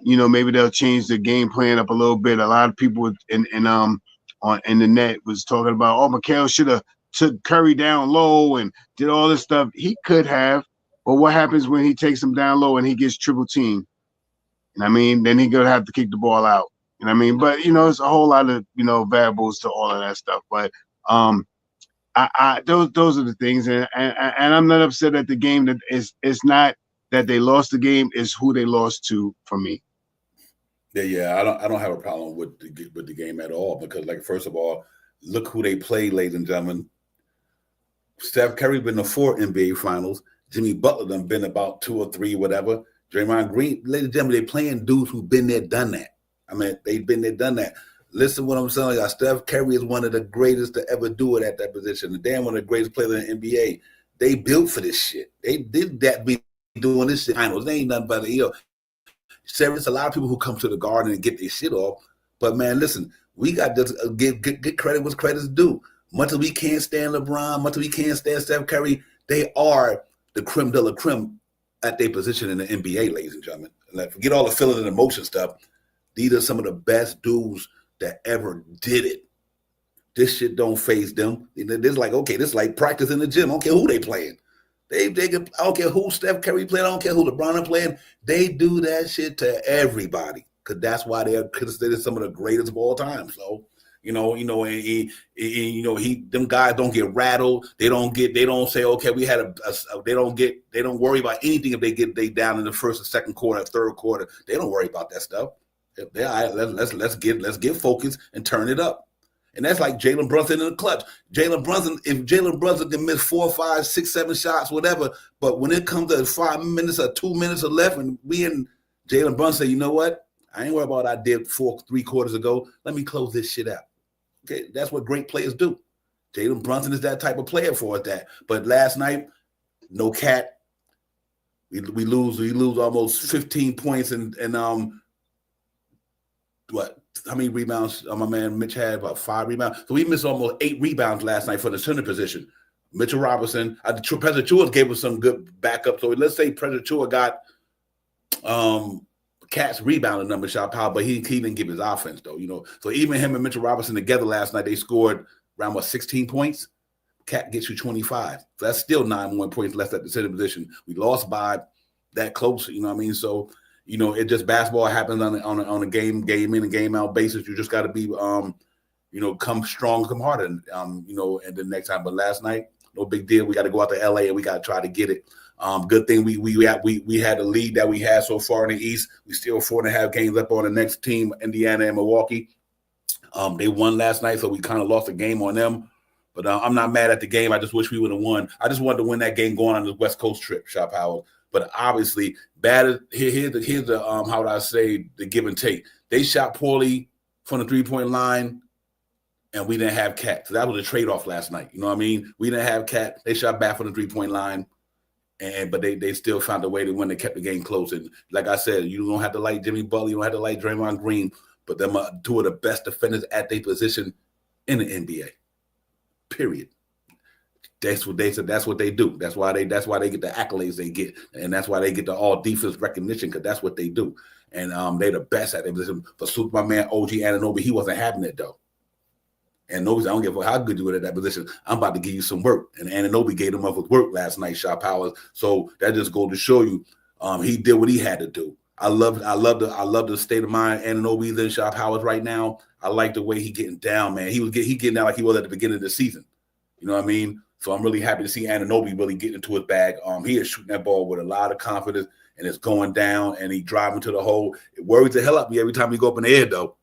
Maybe they'll change the game plan up a little bit. A lot of people in the net was talking about, Mikal should have took Curry down low and did all this stuff. He could have, but what happens when he takes him down low and he gets triple teamed? Then he's gonna have to kick the ball out. But it's a whole lot of variables to all of that stuff. But those are the things, and I'm not upset at the game. That it's not that they lost the game; is who they lost to for me. Yeah. I don't have a problem with the game at all because, like, first of all, look who they played, ladies and gentlemen. Steph Curry been to 4 NBA Finals. Jimmy Butler done been about 2 or 3, whatever. Draymond Green, ladies and gentlemen, they playing dudes who've been there, done that. They've been there, done that. Listen to what I'm telling you. Steph Curry is one of the greatest to ever do it at that position. And damn, one of the greatest players in the NBA. They built for this shit. They did that. Be doing this shit. Finals. They ain't nothing but there's a lot of people who come to the Garden and get their shit off. But man, listen, we got to give credit what's credit's due. Much as we can't stand LeBron, much as we can't stand Steph Curry, they are the creme de la creme at their position in the NBA, ladies and gentlemen. And forget all the feeling and emotion stuff. These are some of the best dudes that ever did it. This shit don't phase them. This like, okay, this is like practice in the gym. I don't care who they playing. I don't care who Steph Curry playing. I don't care who LeBron playing. They do that shit to everybody because that's why they're considered some of the greatest of all time. So, them guys don't get rattled. They don't say, okay, we had they don't worry about anything if they down in the first or second quarter, third quarter. They don't worry about that stuff. Let's get focused and turn it up. And that's like Jalen Brunson in the clutch. If Jalen Brunson can miss 4, 5, 6, 7 shots, whatever, but when it comes to 5 minutes or 2 minutes left, and we and Jalen Brunson say, you know what? I ain't worried about what I did 3 quarters ago. Let me close this shit out. Okay, that's what great players do. Jalen Brunson is that type of player for us. That. But last night, no Cat. We lose almost 15 points and what? How many rebounds? My man Mitch had about 5 rebounds. So we missed almost 8 rebounds last night for the center position. Mitchell Robinson, Precious Achiuwa gave us some good backup. So let's say Precious Achiuwa got Cat's rebounding number shot power, but he didn't give his offense though. So even him and Mitchell Robinson together last night, they scored around 16 points. Cat gets you 25. So that's still 9 more points left at the center position. We lost by that close, you know what I mean? So, you know, it just basketball happens on a game in and game out basis. You just got to be, you know, come strong, come harder, you know, and the next time. But last night, no big deal. We got to go out to LA and we got to try to get it. Good thing we had the lead that we had so far in the East. We still 4.5 games up on the next team, Indiana and Milwaukee. They won last night, so we kind of lost a game on them. But I'm not mad at the game. I just wish we would have won. I just wanted to win that game going on the West Coast trip, Shop Howard. But obviously, here's the how would I say, the give and take. They shot poorly from the 3-point line, and we didn't have Cat. So that was a trade-off last night. You know what I mean? We didn't have Cat. They shot bad from the 3-point line, but they still found a way to win. They kept the game close. And like I said, you don't have to like Jimmy Butler. You don't have to like Draymond Green. But them are two of the best defenders at their position in the NBA. Period. That's what they said. That's what they do. That's why they get the accolades they get, and that's why they get the all defense recognition, because that's what they do. And they're the best at it. For Super, my man OG Anunoby, he wasn't having it though. And Anunoby, I don't give a how good you were at that position. I'm about to give you some work. And Anunoby gave him up with work last night, Shot Powers. So that just goes to show you, he did what he had to do. I love the state of mind Anunoby's in, Shot Powers right now. I like the way he getting down, man. He getting down like he was at the beginning of the season. You know what I mean? So I'm really happy to see Anunoby really get into his bag. He is shooting that ball with a lot of confidence, and it's going down, and he driving to the hole. It worries the hell out of me every time we go up in the air, though.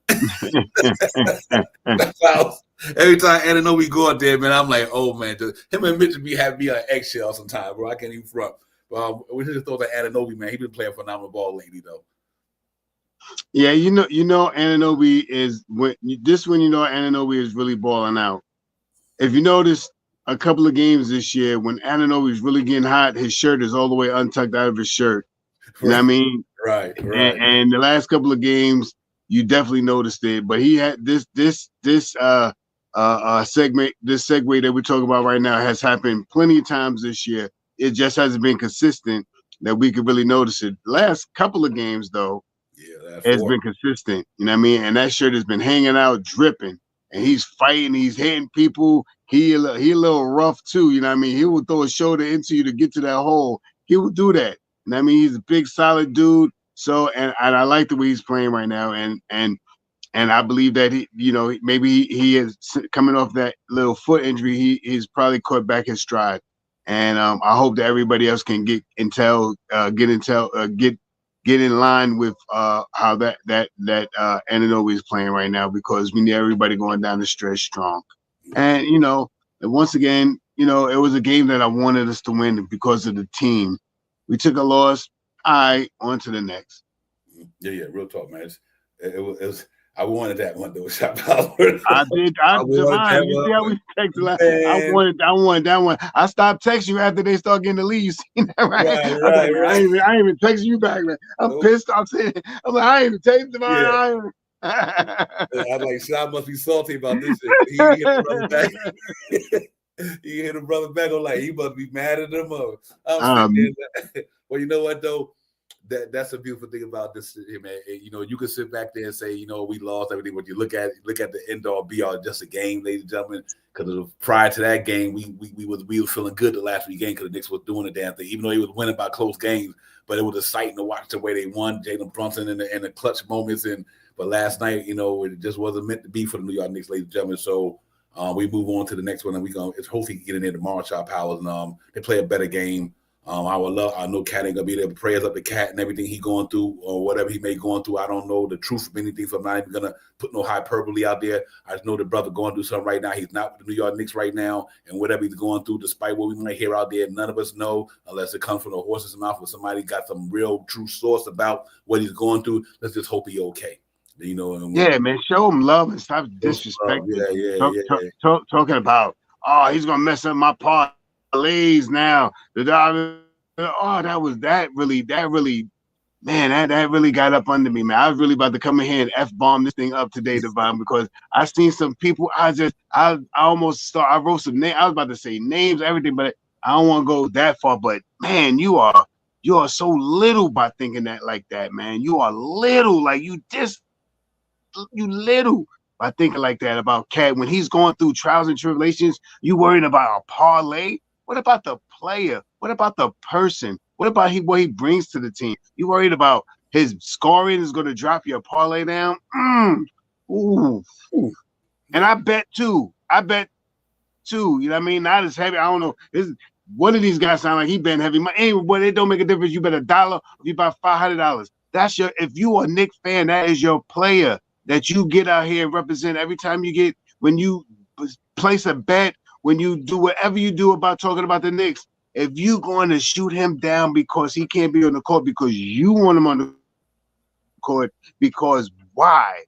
Every time Anunoby go out there, man, I'm like, oh, man. Him and Mitchell be having me on eggshell sometimes, bro. I can't even front. We just thought that Anunoby, man, he been playing phenomenal ball lately, though. Yeah, you know, Anunoby is when you know Anunoby is really balling out. If you notice a couple of games this year, when Anunoby is really getting hot, his shirt is all the way untucked out of his shirt. You know what I mean? Right. And the last couple of games, you definitely noticed it. But he had this segue that we're talking about right now has happened plenty of times this year. It just hasn't been consistent that we could really notice it. The last couple of games, though, it's been consistent. You know what I mean? And that shirt has been hanging out, dripping. And he's fighting, he's hitting people. He a little rough too, you know what I mean? He will throw a shoulder into you to get to that hole. He will do that. You know what I mean? He's a big, solid dude. So, and I like the way he's playing right now. And I believe that he, you know, maybe he is coming off that little foot injury. He's probably caught back his stride. And I hope that everybody else can get in line with how that Anunoby is playing right now, because we need everybody going down the stretch strong. And, you know, once again, you know, it was a game that I wanted us to win because of the team. We took a loss. On to the next. Yeah, real talk, man. It was I wanted that one though. Shot Power. I did. I wanted that one. I stopped texting you after they start getting the lead. You seen that, right? I ain't even texting you back, man. I'm pissed. I'm like, I ain't even texting him. Yeah. I'm like, Shot must be salty about this shit. He hit the brother back. He hit the brother back. I'm like, he must be mad at him. Well, you know what though? That's a beautiful thing about this, man. You know, you can sit back there and say, you know, we lost everything, but you look at the end all be all, just a game, ladies and gentlemen. Because prior to that game, we was feeling good the last 3 games because the Knicks was doing the damn thing, even though he was winning by close games. But it was exciting to watch the way they won, Jalen Brunson in the clutch moments. But last night, you know, it just wasn't meant to be for the New York Knicks, ladies and gentlemen. So we move on to the next one, and it's hopefully get in there tomorrow, Shot Powers, and they play a better game. I know Cat ain't gonna be there. Prayers up to Cat and everything he going through, or whatever he may going through. I don't know the truth of anything, so I'm not even gonna put no hyperbole out there. I just know the brother going through something right now. He's not with the New York Knicks right now, and whatever he's going through, despite what we might hear out there, none of us know unless it comes from the horse's mouth or somebody got some real true source about what he's going through. Let's just hope he's okay. You know, yeah, man, show him love and stop disrespecting. Talking about, oh, he's gonna mess up my parlays now. That really got up under me, man. I was really about to come in here and F-bomb this thing up today, Divine, because I seen some people. I almost I wrote some names. I was about to say names, everything, but I don't want to go that far. But man, you are so little by thinking that like that, man. You are little, like you little. by thinking like that about Cat. When he's going through trials and tribulations, you worrying about a parlay? What about the player? What about the person? What about what he brings to the team? You worried about his scoring is going to drop your parlay down? Ooh. And I bet too. You know what I mean? Not as heavy. I don't know. One of these guys sound like he been heavy. Anyway, boy, it don't make a difference. You bet $1 if you buy $500. That's if you are a Knicks fan, that is your player that you get out here and represent every time you get, when you place a bet, when you do whatever you do about talking about the Knicks. If you going to shoot him down because he can't be on the court because you want him on the court, because why?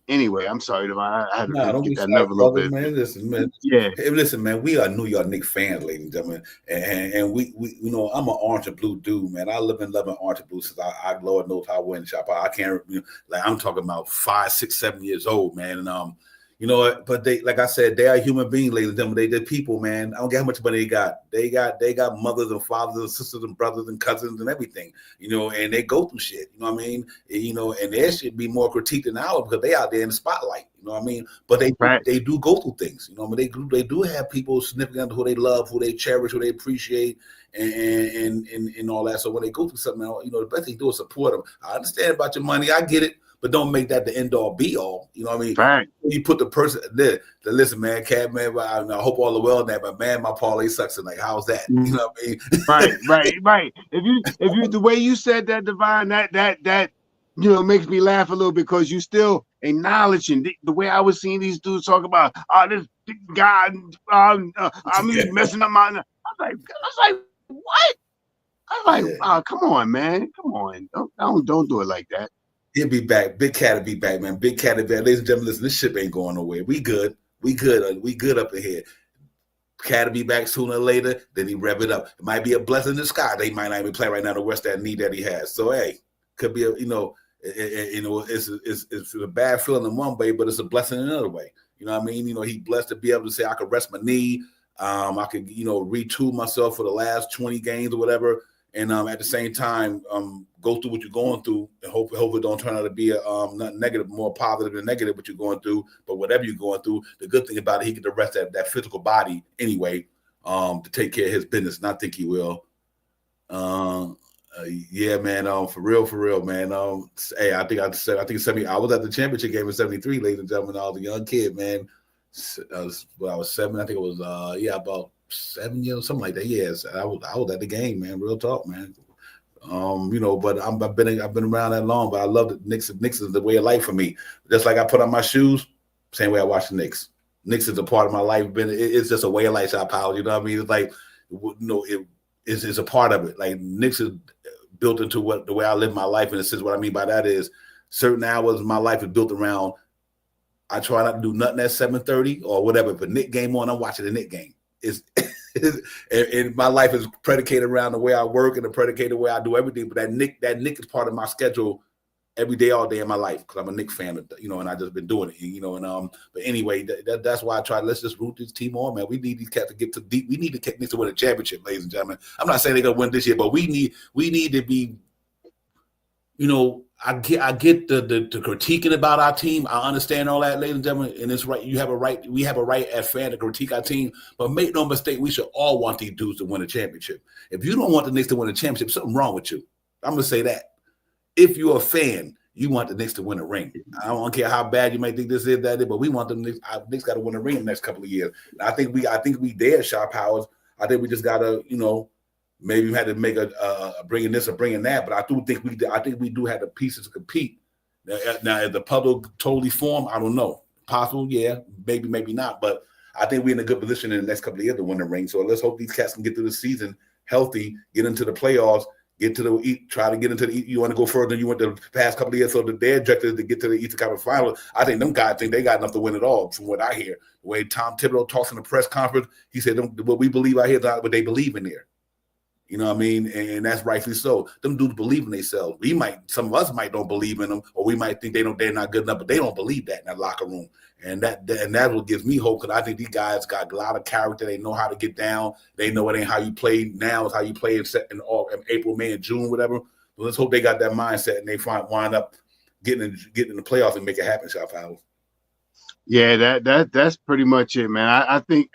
Anyway, I'm sorry, Devon. I had to get that nerve a little bit. Man. Listen, man. Yeah. Hey, listen, man. We are New York Knicks fans, ladies and gentlemen, and we you know, I'm an orange and blue dude, man. I live and love an orange and blue since I Lord knows how I went shop. I can't, like I'm talking about 5, 6, 7 years old, man, and you know, but they, like I said, they are human beings, ladies and gentlemen. They're people, man. I don't care how much money they got. They got mothers and fathers and sisters and brothers and cousins and everything, you know, and they go through shit, you know what I mean? You know, and there should be more critique than ours because they out there in the spotlight, you know what I mean? But they do go through things, you know what I mean? They do have people significant who they love, who they cherish, who they appreciate, and all that. So when they go through something, you know, the best thing to do is support them. I understand about your money. I get it. But don't make that the end all be all. You know what I mean? Right. You put the person there. Listen, man, Cat, man, I hope all the well in that, but man, my parlay sucks tonight. How's that? You know what I mean? Right. If you the way you said that, Divine, that you know makes me laugh a little because you still acknowledging the way I was seeing these dudes talk about this guy. I'm messing up my. I was like, what? I was like, oh, come on, man, come on, don't do it like that. He'll be back. Big Cat will be back, man. Big Cat will be back. Ladies and gentlemen, listen, this ship ain't going nowhere. We good. We good up in here. Cat will be back sooner or later. Then he rev it up. It might be a blessing in the sky. They might not even play right now to rest that knee that he has. So hey, could be it's a bad feeling in one way, but it's a blessing in another way. You know what I mean? You know, he blessed to be able to say I could rest my knee. I could retool myself for the last 20 games or whatever. And at the same time, go through what you're going through, and hope it don't turn out to be nothing negative, more positive than negative what you're going through. But whatever you're going through, the good thing about it, he can rest that physical body anyway to take care of his business. And I think he will. Yeah, man. For real, man. Hey, I think 70. I was at the championship game in '73, ladies and gentlemen. I was a young kid, man. I was 7. I think it was about 7 years, something like that. Yes, I was at the game, man. Real talk, man. But I've been around that long, but I love the Knicks. Knicks is the way of life for me. Just like I put on my shoes, same way I watch the Knicks. Knicks is a part of my life. It's just a way of life, Shop Powell. You know what I mean? It's like, it's a part of it. Like Knicks is built into the way I live my life, and it says what I mean by that is certain hours of my life is built around. I try not to do nothing at 7:30 or whatever. If a Knick game on, I'm watching the Knick game. And my life is predicated around the way I work and the predicated way I do everything. But that Knick is part of my schedule every day, all day in my life because I'm a Knick fan, and I just been doing it, But anyway, that's why I try. Let's just root this team on, man. We need these cats to get to deep. We need the Knicks to win a championship, ladies and gentlemen. I'm not saying they're gonna win this year, but we need to be, I get the critiquing about our team. I understand all that, ladies and gentlemen, and it's right. You have a right. We have a right as fans to critique our team, but make no mistake, we should all want these dudes to win a championship. If you don't want the Knicks to win a championship, something wrong with you. I'm gonna say that. If you're a fan, you want the Knicks to win a ring. I don't care how bad you might think this is, that is, but we want the Knicks got to win a ring in the next couple of years. And I think we there, Sharp Powers. I think we just gotta, maybe we had to make a bringing this or bringing that, but I think we do have the pieces to compete. Now, is the puzzle totally formed? I don't know. Possible, yeah, maybe not. But I think we're in a good position in the next couple of years to win the ring. So let's hope these cats can get through the season healthy, get into the playoffs, try to get into the. You want to go further than you went the past couple of years. So their objective is to get to the Eastern Conference Final. I think them guys think they got enough to win it all. From what I hear, the way Tom Thibodeau talks in the press conference, he said, "What we believe out here is not what they believe in there." You know what I mean? And that's rightfully so. Them dudes believe in themselves. Some of us might don't believe in them, or we might think they're not good enough, but they don't believe that in that locker room. And that's what gives me hope, because I think these guys got a lot of character. They know how to get down. They know it ain't how you play now, it's how you play in April, May, and June, whatever. But let's hope they got that mindset and they wind up getting in the playoffs and make it happen, Shop Powell. Yeah, that's pretty much it, man. I think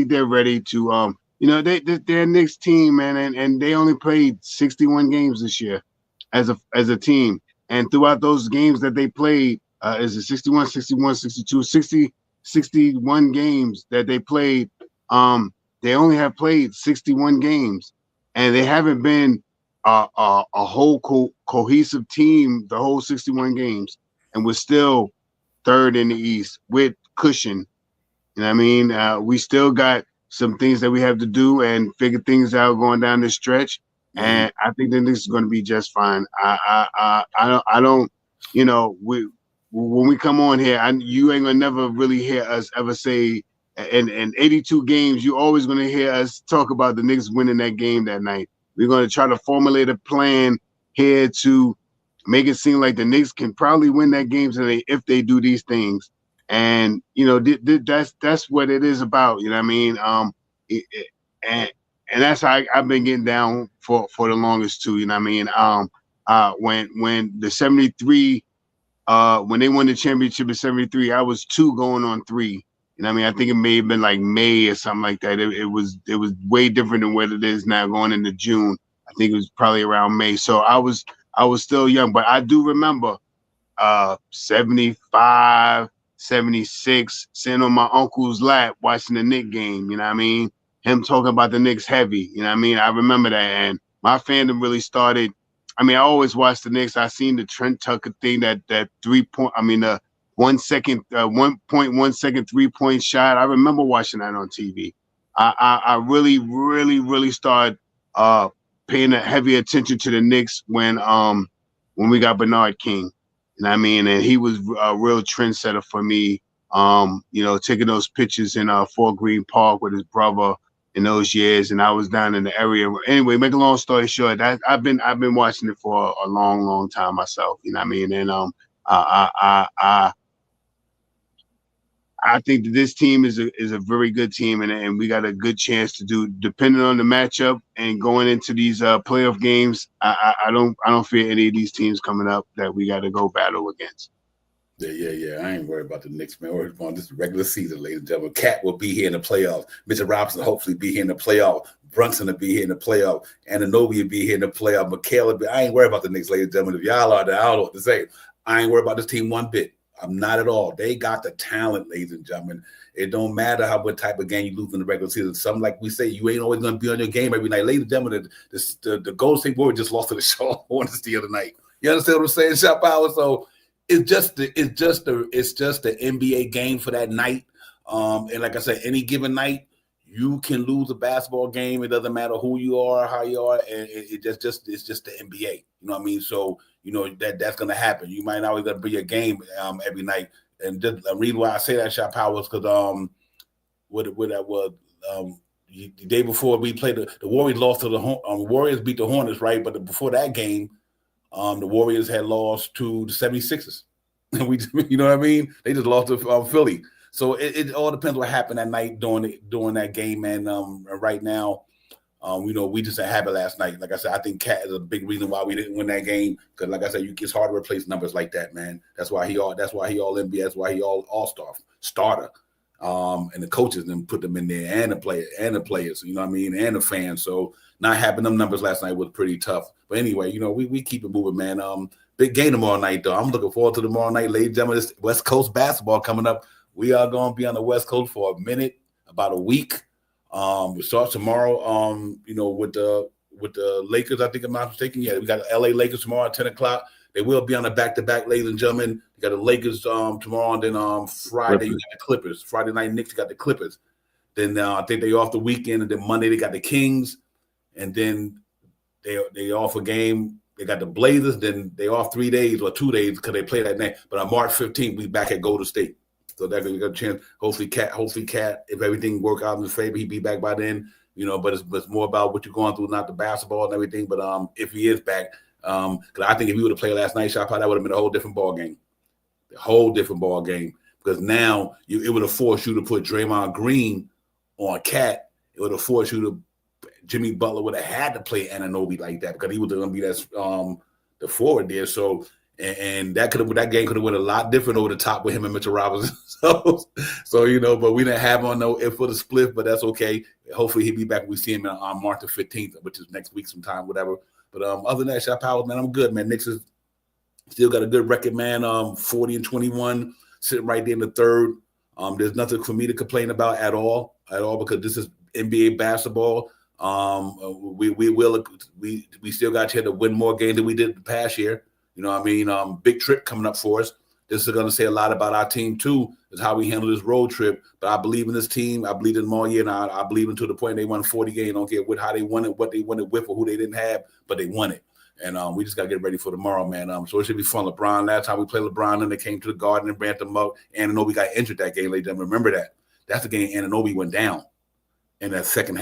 they're ready to they're Knicks team, man, and they only played 61 games this year as a team. And throughout those games that they played, is it 61, 61, 62, 60, 61 games that they played, they only have played 61 games, and they haven't been a whole cohesive team the whole 61 games, and we're still third in the East with cushion. You know what I mean? We still got some things that we have to do and figure things out going down this stretch. And I think that this is going to be just fine. I don't, when we come on here, you ain't gonna never really hear us ever say in 82 games. You always gonna hear us talk about the Knicks winning that game that night. We're gonna try to formulate a plan here to make it seem like the Knicks can probably win that game today if they do these things. And that's what it is about. You know what I mean? And that's how I've been getting down for the longest too. You know what I mean? When the 73, when they won the championship in 73, I was 2 going on 3. You know what I mean? I think it may have been like May or something like that. It was way different than what it is now going into June. I think it was probably around May. So I was still young, but I do remember 75, 76, sitting on my uncle's lap watching the Knicks game. You know what I mean? Him talking about the Knicks heavy. You know what I mean? I remember that. And my fandom really started. I mean, I always watched the Knicks. I seen the Trent Tucker thing, that 1 second, 1.1 second 3-point shot. I remember watching that on TV. I really, really, really started paying a heavy attention to the Knicks when we got Bernard King. You know what I mean? And he was a real trendsetter for me. Taking those pictures in Fort Greene Park with his brother in those years, and I was down in the area. Anyway, make a long story short, I've been watching it for a long, long time myself. You know what I mean? And I think that this team is a very good team, and we got a good chance to do, depending on the matchup and going into these playoff games. I don't fear any of these teams coming up that we got to go battle against. Yeah. I ain't worried about the Knicks, man. We're on this regular season, ladies and gentlemen. Cat will be here in the playoffs. Mitchell Robinson will hopefully be here in the playoff. Brunson will be here in the playoff. Anunoby will be here in the playoff. Mikal will be. I ain't worried about the Knicks, ladies and gentlemen. If y'all are there, I don't know what to say. I ain't worried about this team one bit. I'm not at all. They got the talent, ladies and gentlemen. It don't matter what type of game you lose in the regular season. Something like we say, you ain't always going to be on your game every night. Ladies and gentlemen, the Golden State Warriors just lost to the Charlotte Hornets the other night. You understand what I'm saying, Shot Power? So it's just the NBA game for that night. And like I said, any given night, you can lose a basketball game. It doesn't matter who you are, how you are, and it's just the NBA. You know what I mean? So that's gonna happen. You might not always gonna be a game every night. And the reason why I say that, Shot Power, is because the day before we played the Warriors lost to the Warriors beat the Hornets, right? But before that game, the Warriors had lost to the 76ers. You know what I mean? They just lost to Philly. So it all depends what happened that night during that game. And right now, we just didn't have it last night. Like I said, I think Cat is a big reason why we didn't win that game. Because like I said, it's hard to replace numbers like that, man. That's why he all NBA. That's why he all-star starter. And the coaches then put them in there, and the players, you know what I mean, and the fans. So not having them numbers last night was pretty tough. But anyway, we keep it moving, man. Big game tomorrow night, though. I'm looking forward to tomorrow night, ladies and gentlemen. This West Coast basketball coming up. We are going to be on the West Coast for a minute, about a week. We start tomorrow, with the Lakers, I think I'm not mistaken. Yeah, we got the LA Lakers tomorrow at 10 o'clock. They will be on the back-to-back, ladies and gentlemen. You got the Lakers tomorrow, and then Friday you got the Clippers. Friday night, Knicks, you got the Clippers. Then I think they off the weekend, and then Monday they got the Kings, and then they off a game. They got the Blazers. Then they off 3 days or 2 days because they play that night. But on March 15th, we back at Golden State. So that's gonna get a chance. Hopefully, Cat, if everything work out in his favor, he'd be back by then. But it's more about what you're going through, not the basketball and everything. But if he is back, because I think if he would have played last night, Shot, that would have been a whole different ball game. A whole different ball game. Because now it would have forced you to put Draymond Green on Cat. It would have forced you to. Jimmy Butler would have had to play Anunoby like that because he was going to be the forward there. So And that game could have went a lot different over the top with him and Mitchell Robinson. So but we didn't have on no if for the split, but that's okay. Hopefully he'll be back. We see him on March the 15th, which is next week sometime, whatever. But other than that, Shot Powers, man, I'm good, man. Knicks is still got a good record, man. 40-21, sitting right there in the third. There's nothing for me to complain about at all, because this is NBA basketball. We still got a chance to win more games than we did the past year. You know what I mean? Big trip coming up for us. This is going to say a lot about our team, too, is how we handle this road trip. But I believe in this team. I believe in them all year, and I believe in to the point they won 40 games. I don't care how they won it, what they won it with, or who they didn't have, but they won it. And we just got to get ready for tomorrow, man. So it should be fun. LeBron, last time we played LeBron, and they came to the Garden and ran them up. Anunoby got injured that game, ladies and gentlemen. Remember that. That's the game Anunoby went down in that second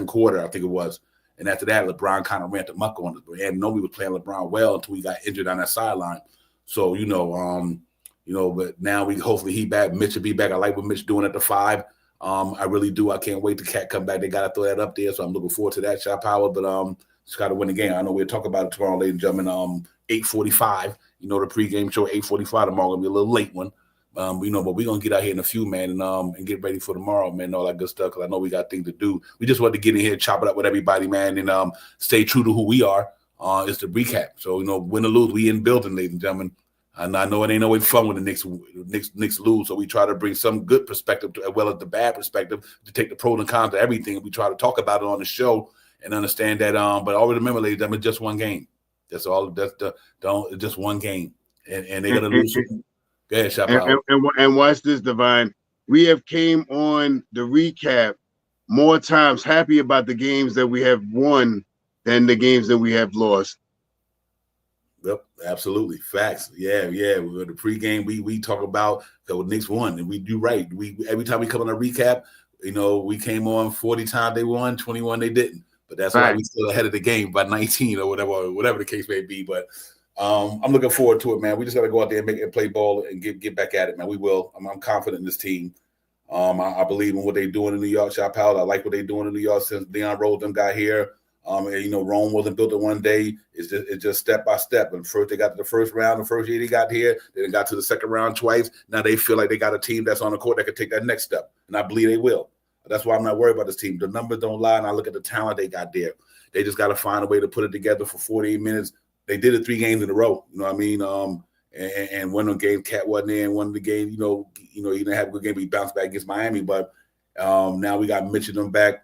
quarter, I think it was. And after that, LeBron kind of ran the muck on us. But Anunoby was playing LeBron well until he got injured on that sideline. So, but now hopefully he back. Mitch will be back. I like what Mitch doing at the 5. I really do. I can't wait to Cat come back. They got to throw that up there. So I'm looking forward to that, Shot Power. But just got to win the game. I know we'll talk about it tomorrow, ladies and gentlemen. 8:45. The pregame show, 8:45 tomorrow. Going to be a little late one. But we're going to get out here in a few, man, and get ready for tomorrow, man, and all that good stuff, because I know we got things to do. We just want to get in here and chop it up with everybody, man, and stay true to who we are. It's the recap. So, win or lose, we in building, ladies and gentlemen. And I know it ain't always fun when the Knicks lose, so we try to bring some good perspective as well as the bad perspective to take the pros and cons of everything. And we try to talk about it on the show and understand that. But always remember, ladies and gentlemen, just one game. That's all. That's just one game, and they're gonna lose. Go ahead, Shop out. And watch this, Divine. We have came on the recap more times happy about the games that we have won than the games that we have lost. Yep, absolutely. Facts. Yeah. With the pregame, we talk about the Knicks won, and we do right. We every time we come on a recap, we came on 40 times they won, 21 they didn't. But that's why we still ahead of the game by 19 or whatever the case may be. But I'm looking forward to it, man. We just got to go out there and make it play ball and get back at it, man. We will. I'm confident in this team. I believe in what they're doing in New York. Shop out. I like what they're doing in New York since Leon Rose them got here. Rome wasn't built in one day. It's just step by step. And first they got to the first round, the first year they got here. Then they got to the second round twice. Now they feel like they got a team that's on the court that could take that next step. And I believe they will. That's why I'm not worried about this team. The numbers don't lie, and I look at the talent they got there. They just got to find a way to put it together for 48 minutes. They did it 3 games in a row. You know what I mean? And one of the games, Cat wasn't there. And one of the games, he didn't have a good game. He bounced back against Miami. But now we got Mitch and them back.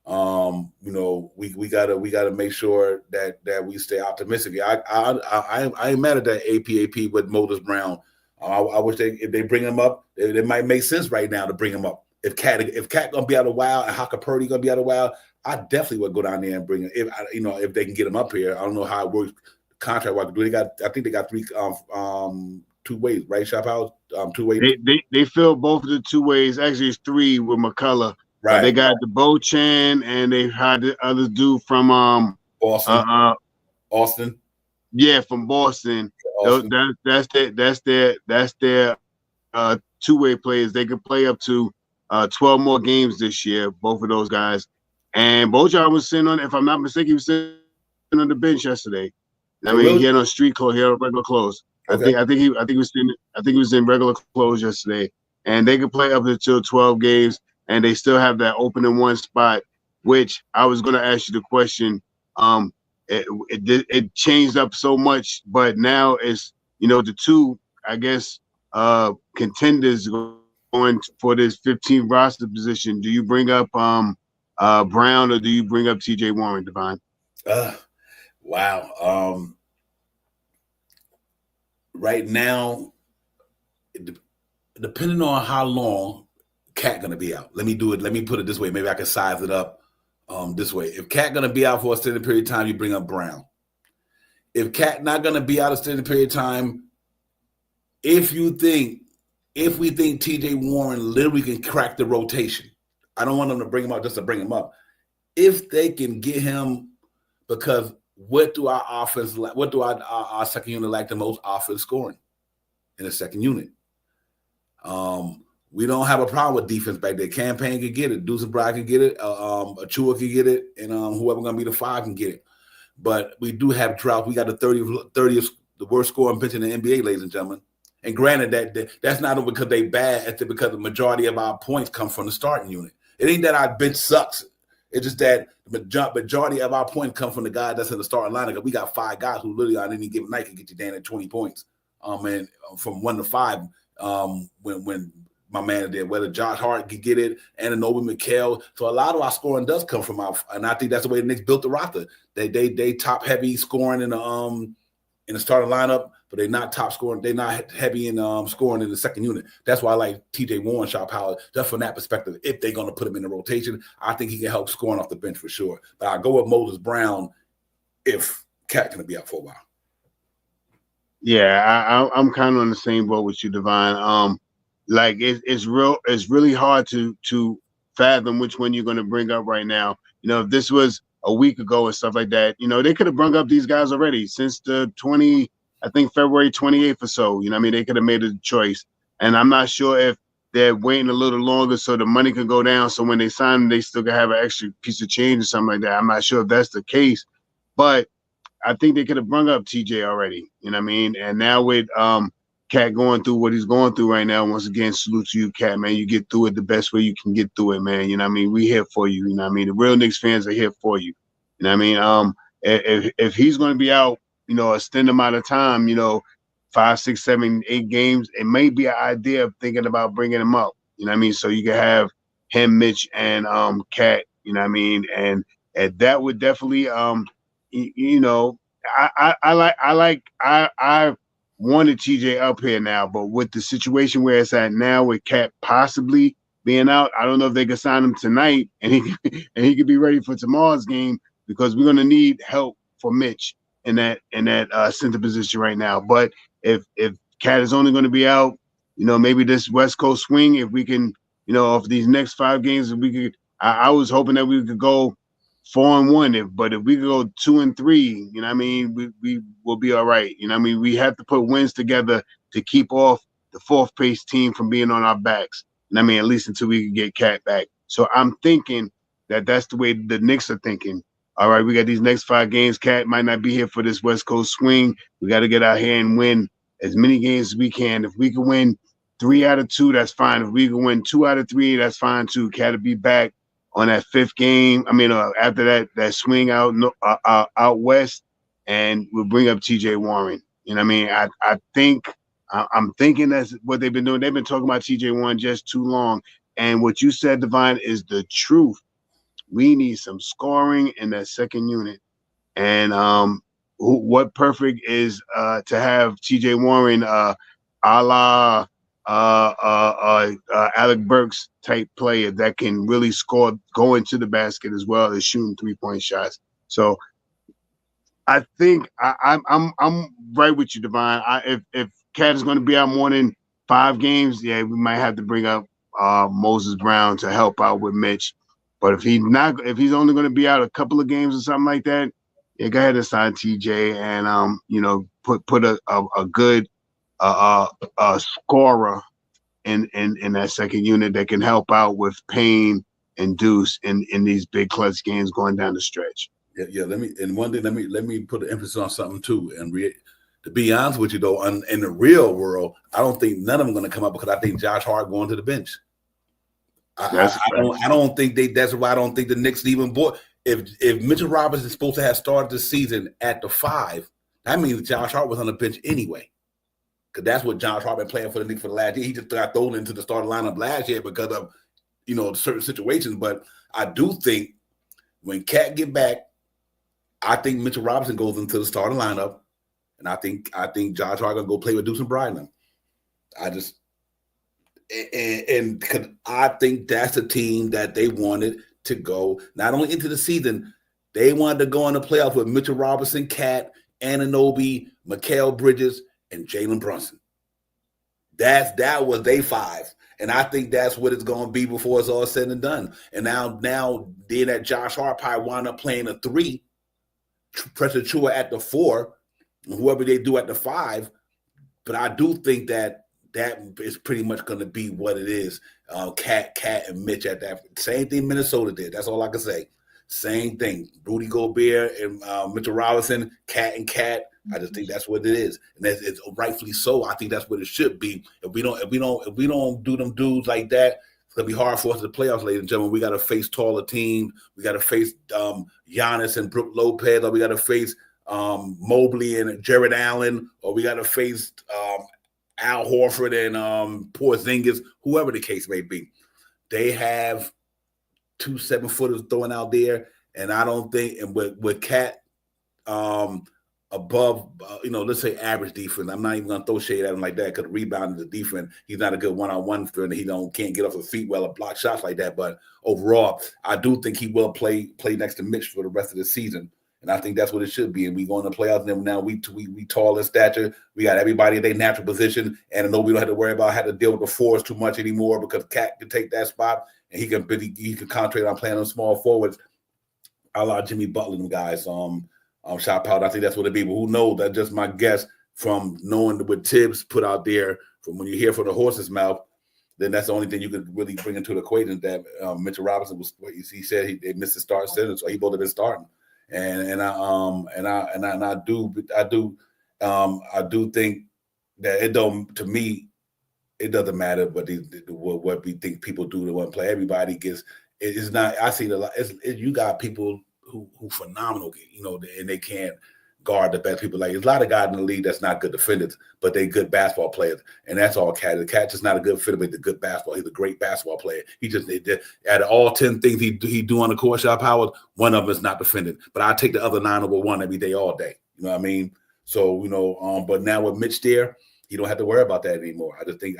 We gotta make sure that we stay optimistic. I ain't mad at that APAP with Moses Brown. I wish if they bring him up, it might make sense right now to bring him up. If Cat gonna be out a while and Haka Purdy gonna be out a while, I definitely would go down there and bring him. If they can get him up here, I don't know how it works contract wise. I think they got 3 2 ways, right? Shop House 2 ways. They fill both of the 2 ways. Actually, it's 3 with McCullough. Right. They got the Bochan, and they had the other dude from Boston. Austin. Yeah, from Boston. That's their 2-way players. They could play up to 12 more games this year. Both of those guys. And Bojan was sitting on, if I'm not mistaken, he was sitting on the bench yesterday. He had on street clothes. He had on regular clothes. Okay. I think he was in regular clothes yesterday. And they could play up until 12 games. And they still have that open in 1 spot, which I was going to ask you the question. It changed up so much, but now it's, the 2, I guess, contenders going for this 15 roster position. Do you bring up Brown or do you bring up TJ Warren, Divine? Wow. Right now, depending on how long Cat gonna be out. Let me put it this way. Maybe I can size it up this way. If Cat gonna be out for a extended period of time, you bring up Brown. If Cat not gonna be out a extended period of time, if we think TJ Warren literally can crack the rotation, I don't want them to bring him up just to bring him up. If they can get him, because what do our second unit like the most? Offense scoring in the second unit. We don't have a problem with defense back there. Campaign can get it. Deuce and Bride can get it. Achua can get it. And whoever going to be the 5 can get it. But we do have drought. We got the 30th the worst scoring bench in the NBA, ladies and gentlemen. And granted, that's not because they bad, it's because the majority of our points come from the starting unit. It ain't that our bench sucks. It's just that the majority of our points come from the guy that's in the starting lineup. We got 5 guys who literally on any given night can get you down at 20 points. And from 1 to 5, when my man did, whether Josh Hart could get it, Anunoby, Mikal. So a lot of our scoring does come from and I think that's the way the Knicks built the roster. They top heavy scoring in the starting lineup, but they're not top scoring. They're not heavy in scoring in the second unit. That's why I like TJ Warren, Shaw Powell, just from that perspective. If they're going to put him in the rotation, I think he can help scoring off the bench for sure. But I go with Moses Brown if Cat going to be out for a while. Yeah, I'm kind of on the same boat with you, Divine. Like it's really hard to fathom which one you're going to bring up right now. You know, if this was a week ago and stuff like that, you know, they could have brought up these guys already since the February 28th or so. You know what I mean? They could have made a choice. And I'm not sure if they're waiting a little longer so the money can go down. So when they sign them, they still can have an extra piece of change or something like that. I'm not sure if that's the case, but I think they could have brought up TJ already. You know what I mean? And now with Cat going through what he's going through right now, once again, salute to you, Cat, man. You get through it the best way you can get through it, man. You know what I mean? We here for you. You know what I mean? The real Knicks fans are here for you. You know what I mean? If he's going to be out, you know, a extended amount of time, you know, 5, 6, 7, 8 games, it may be an idea of thinking about bringing him up. You know what I mean? So you can have him, Mitch, and Cat. You know what I mean? And that would definitely, you know, I wanted TJ up here now, but with the situation where it's at now, with Cat possibly being out, I don't know if they could sign him tonight and he could be ready for tomorrow's game, because we're gonna need help for Mitch in that center position right now. But if Cat is only going to be out, you know, maybe this West Coast swing, if we can, you know, of these next 5 games, if we could, I was hoping that we could go 4-1, but if we could go 2-3, you know what I mean, we will be all right. You know what I mean? We have to put wins together to keep off the 4th place team from being on our backs. You know what I mean? At least until we can get Cat back. So I'm thinking that that's the way the Knicks are thinking. All right, we got these next 5 games. Cat might not be here for this West Coast swing. We got to get out here and win as many games as we can. If we can win 3 out of 2, that's fine. If we can win 2 out of 3, that's fine too. Cat to be back on that 5th game. I mean, after that swing out west, and we'll bring up TJ Warren. You know what I mean? I'm thinking that's what they've been doing. They've been talking about TJ Warren just too long. And what you said, Divine, is the truth. We need some scoring in that second unit. And what perfect is to have TJ Warren a la Alec Burks type player that can really score, go into the basket as well as shooting 3-point shots. So I think I'm right with you, Divine. If Cat is going to be out more than 5 games, yeah, we might have to bring up Moses Brown to help out with Mitch. But if he's only going to be out a couple of games or something like that, yeah, go ahead and sign TJ and you know, put a good scorer in that second unit that can help out with Payne and Deuce in these big clutch games going down the stretch. Yeah. Let me put an emphasis on something too. And to be honest with you though, in the real world, I don't think none of them are going to come up, because I think Josh Hart going to the bench. I don't think that's why I don't think the Knicks even bought. If Mitchell Robinson is supposed to have started the season at the 5, that means Josh Hart was on the bench anyway. Because that's what Josh Hart been playing for the Knicks for the last year. He just got thrown into the starting lineup last year because of, you know, certain situations. But I do think when Cat get back, I think Mitchell Robinson goes into the starting lineup, and I think Josh Hart gonna go play with Deuce and Brydon. And I think that's a team that they wanted to go not only into the season, they wanted to go in the playoffs with Mitchell Robinson, Cat, Anunoby, Mikal Bridges, and Jalen Brunson. That was their 5. And I think that's what it's going to be before it's all said and done. And now then that Josh Hart probably wound up playing a 3, Pressure Chua at the 4, and whoever they do at the 5. But I do think that is pretty much going to be what it is. Cat and Mitch at that. Same thing Minnesota did. That's all I can say. Same thing. Rudy Gobert and Mitchell Robinson, Cat and Cat. I just think that's what it is, and it's rightfully so. I think that's what it should be. If we don't do them dudes like that, it's gonna be hard for us in the playoffs, ladies and gentlemen. We got to face taller teams. We got to face Giannis and Brook Lopez, or we got to face Mobley and Jared Allen, or we got to face Al Horford and Porzingis, whoever the case may be. They have 2 7-footers throwing out there, and I don't think, and with Cat above, let's say average defense. I'm not even gonna throw shade at him like that because rebounding the defense, he's not a good one-on-one defender. He can't get off the feet well or block shots like that. But overall, I do think he will play next to Mitch for the rest of the season. And I think that's what it should be. And we go in the playoffs, and now we tall in stature. We got everybody in their natural position. And I know we don't have to worry about having to deal with the fours too much anymore because Cat can take that spot and he can concentrate on playing on small forwards. A la Jimmy Butler and them guys. Shot powder. I think that's what it be. But who knows? That's just my guess from knowing what Tibbs put out there. From when you hear from the horse's mouth, then that's the only thing you could really bring into the equation. That Mitchell Robinson was. He said they missed the start sentence, so he both have been starting. And I do think that it don't, to me, it doesn't matter what we think people do to one play. Everybody gets. It's not. I see a lot. You got people who phenomenal, and they can't guard the best people. Like there's a lot of guys in the league that's not good defenders, but they good basketball players, and that's all Cat. The Cat's just not a good defender, but he's a good basketball. He's a great basketball player. He just out of all 10 things he do on the court, Shot Howard, one of them is not defended. But I take the other 9 over 1 every day, all day. You know what I mean? So but now with Mitch there, he don't have to worry about that anymore. I think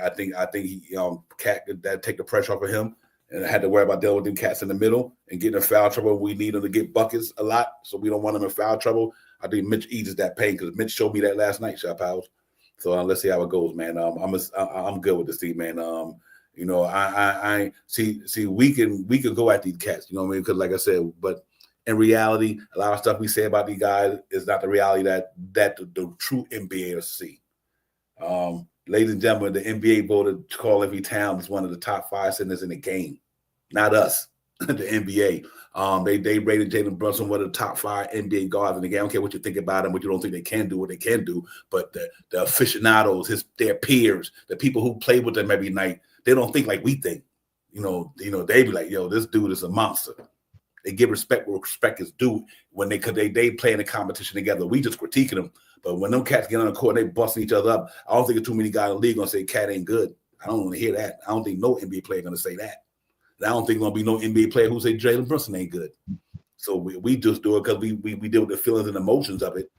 he Cat that take the pressure off of him. And I had to worry about dealing with them cats in the middle and getting in foul trouble. We need them to get buckets a lot, so we don't want them in foul trouble. I think Mitch eases that pain because Mitch showed me that last night, Shot Powers. So let's see how it goes, man. I'm good with this team, man. I see we can go at these cats, you know what I mean? Because like I said, but in reality, a lot of stuff we say about these guys is not the reality that the true NBAers see. Ladies and gentlemen, the NBA voted Karl-Anthony Towns as one of the top 5 centers in the game. Not us, the NBA. They rated Jalen Brunson one of the top 5 NBA guards in the game. I don't care what you think about him, what you don't think they can do, what they can do. But the aficionados, their peers, the people who play with them every night, they don't think like we think. They be like, yo, this dude is a monster. They give respect where respect is due when they play in a competition together. We just critiquing them. But when them cats get on the court and they busting each other up, I don't think there's too many guys in the league going to say Cat ain't good. I don't want to hear that. I don't think no NBA player going to say that. And I don't think there's going to be no NBA player who say Jalen Brunson ain't good. So we just do it because we deal with the feelings and emotions of it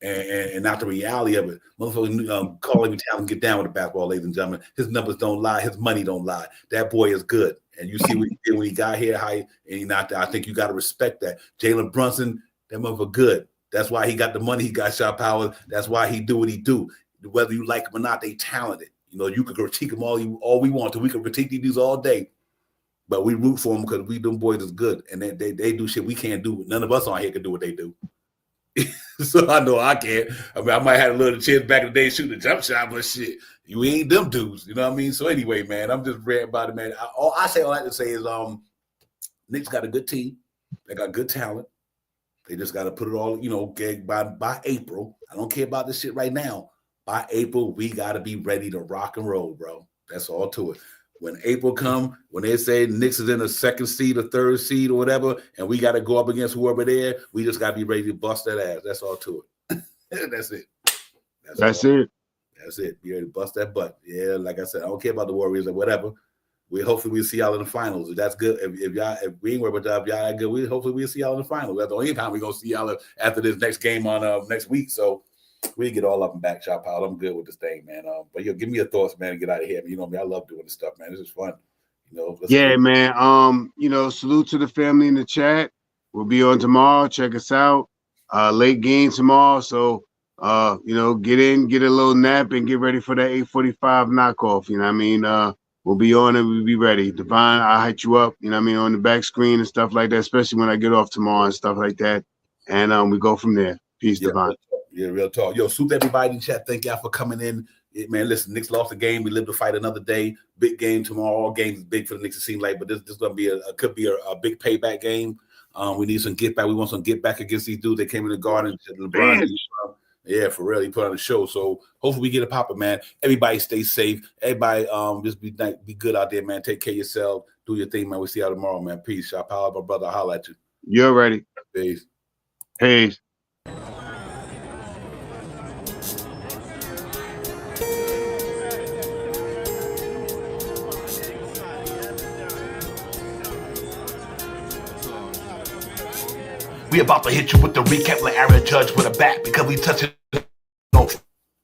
and not the reality of it. Motherfuckers calling Towns get down with the basketball, ladies and gentlemen. His numbers don't lie. His money don't lie. That boy is good. And you see what he did when he got here, and he not there. I think you got to respect that. Jalen Brunson, that motherfucker good. That's why he got the money he got, Shot Power. That's why he do what he do. Whether you like him or not, they talented. You can critique them all we want to. We can critique these dudes all day. But we root for them because them boys is good. And they do shit we can't do. None of us on here can do what they do. So I know I can't. I mean, I might have a little chance back in the day shooting a jump shot, but shit, you ain't them dudes. You know what I mean? So anyway, man, I'm just ready about it, man. All I have to say is Knicks got a good team. They got good talent. They just got to put it all, by April. I don't care about this shit right now. By April, we got to be ready to rock and roll, bro. That's all to it. When April come, when they say Knicks is in the 2nd seed or 3rd seed or whatever, and we got to go up against whoever there, we just got to be ready to bust that ass. That's all to it. That's it. That's it. That's it. Be ready to bust that butt. Yeah, like I said, I don't care about the Warriors or whatever. Hopefully we'll see y'all in the finals. If that's good, if we ain't worried about y'all, if y'all are good, hopefully we'll see y'all in the finals. That's the only time we're gonna see y'all after this next game on next week. So we get all up and back, Shot Pile. I'm good with this thing, man. But give me your thoughts, man, and get out of here. You know me, I love doing this stuff, man. This is fun. Yeah, man. Salute to the family in the chat. We'll be on tomorrow. Check us out. Late game tomorrow. So get in, get a little nap, and get ready for that 8:45 knockoff. You know what I mean? We'll be on it. We'll be ready. Divine, I'll hit you up, on the back screen and stuff like that, especially when I get off tomorrow and stuff like that. And we go from there. Peace, Divine. Yeah, real talk. Yo, salute everybody in chat. Thank y'all for coming in. Man, listen, Knicks lost the game. We live to fight another day. Big game tomorrow. All games big for the Knicks, it seems like, but this is going to be could be a big payback game. We need some get back. We want some get back against these dudes that came in the Garden. LeBron, Yeah, for real. He put on a show. So hopefully we get it popping, man. Everybody stay safe. Everybody just be good out there, man. Take care of yourself. Do your thing, man. We'll see y'all tomorrow, man. Peace. I'll power up my brother. I'll holler at you. You're ready. Peace. Peace. We about to hit you with the recap like Aaron Judge with a bat because we touching no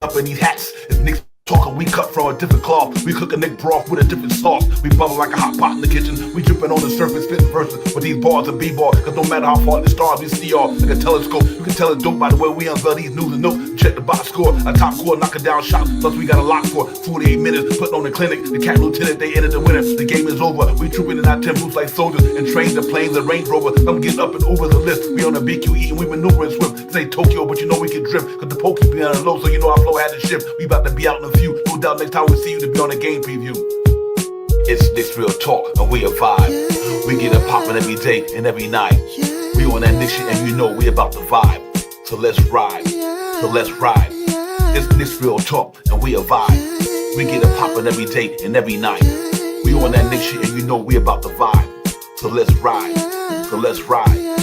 up in these hats. It's Nick's talking, we cut from a different cloth. We cook a Nick broth with a different sauce. We bubble like a hot pot in the kitchen. We dripping on the surface, spitting verses with these bars and b-ball. Cause no matter how far the stars, we see all like a telescope. You can tell it's dope by the way we unveil these news and notes. Check the box score, a top score, knocking down shots. Plus we got a lock for 48 minutes, putting on the clinic. The cat lieutenant, they entered the winner. The game is over. We trooping in our temples like soldiers and train the planes and Range Rover. I'm getting up and over the list. We on the BQE and we maneuvering swift. This ain't Tokyo, but you know we can drift. Cause the pokey be on the low, so you know our flow had to shift. We about to be out in a few. No doubt next time we see you to be on a game preview. It's Nick's Real Talk and we a vibe. We get it popping every day and every night. We on that Nick shit and you know we about to vibe. So let's ride. So let's ride. It's Nick's Real Talk and we a vibe. We get it popping every day and every night. We on that Nick shit and you know we about to vibe. So let's ride. So let's ride.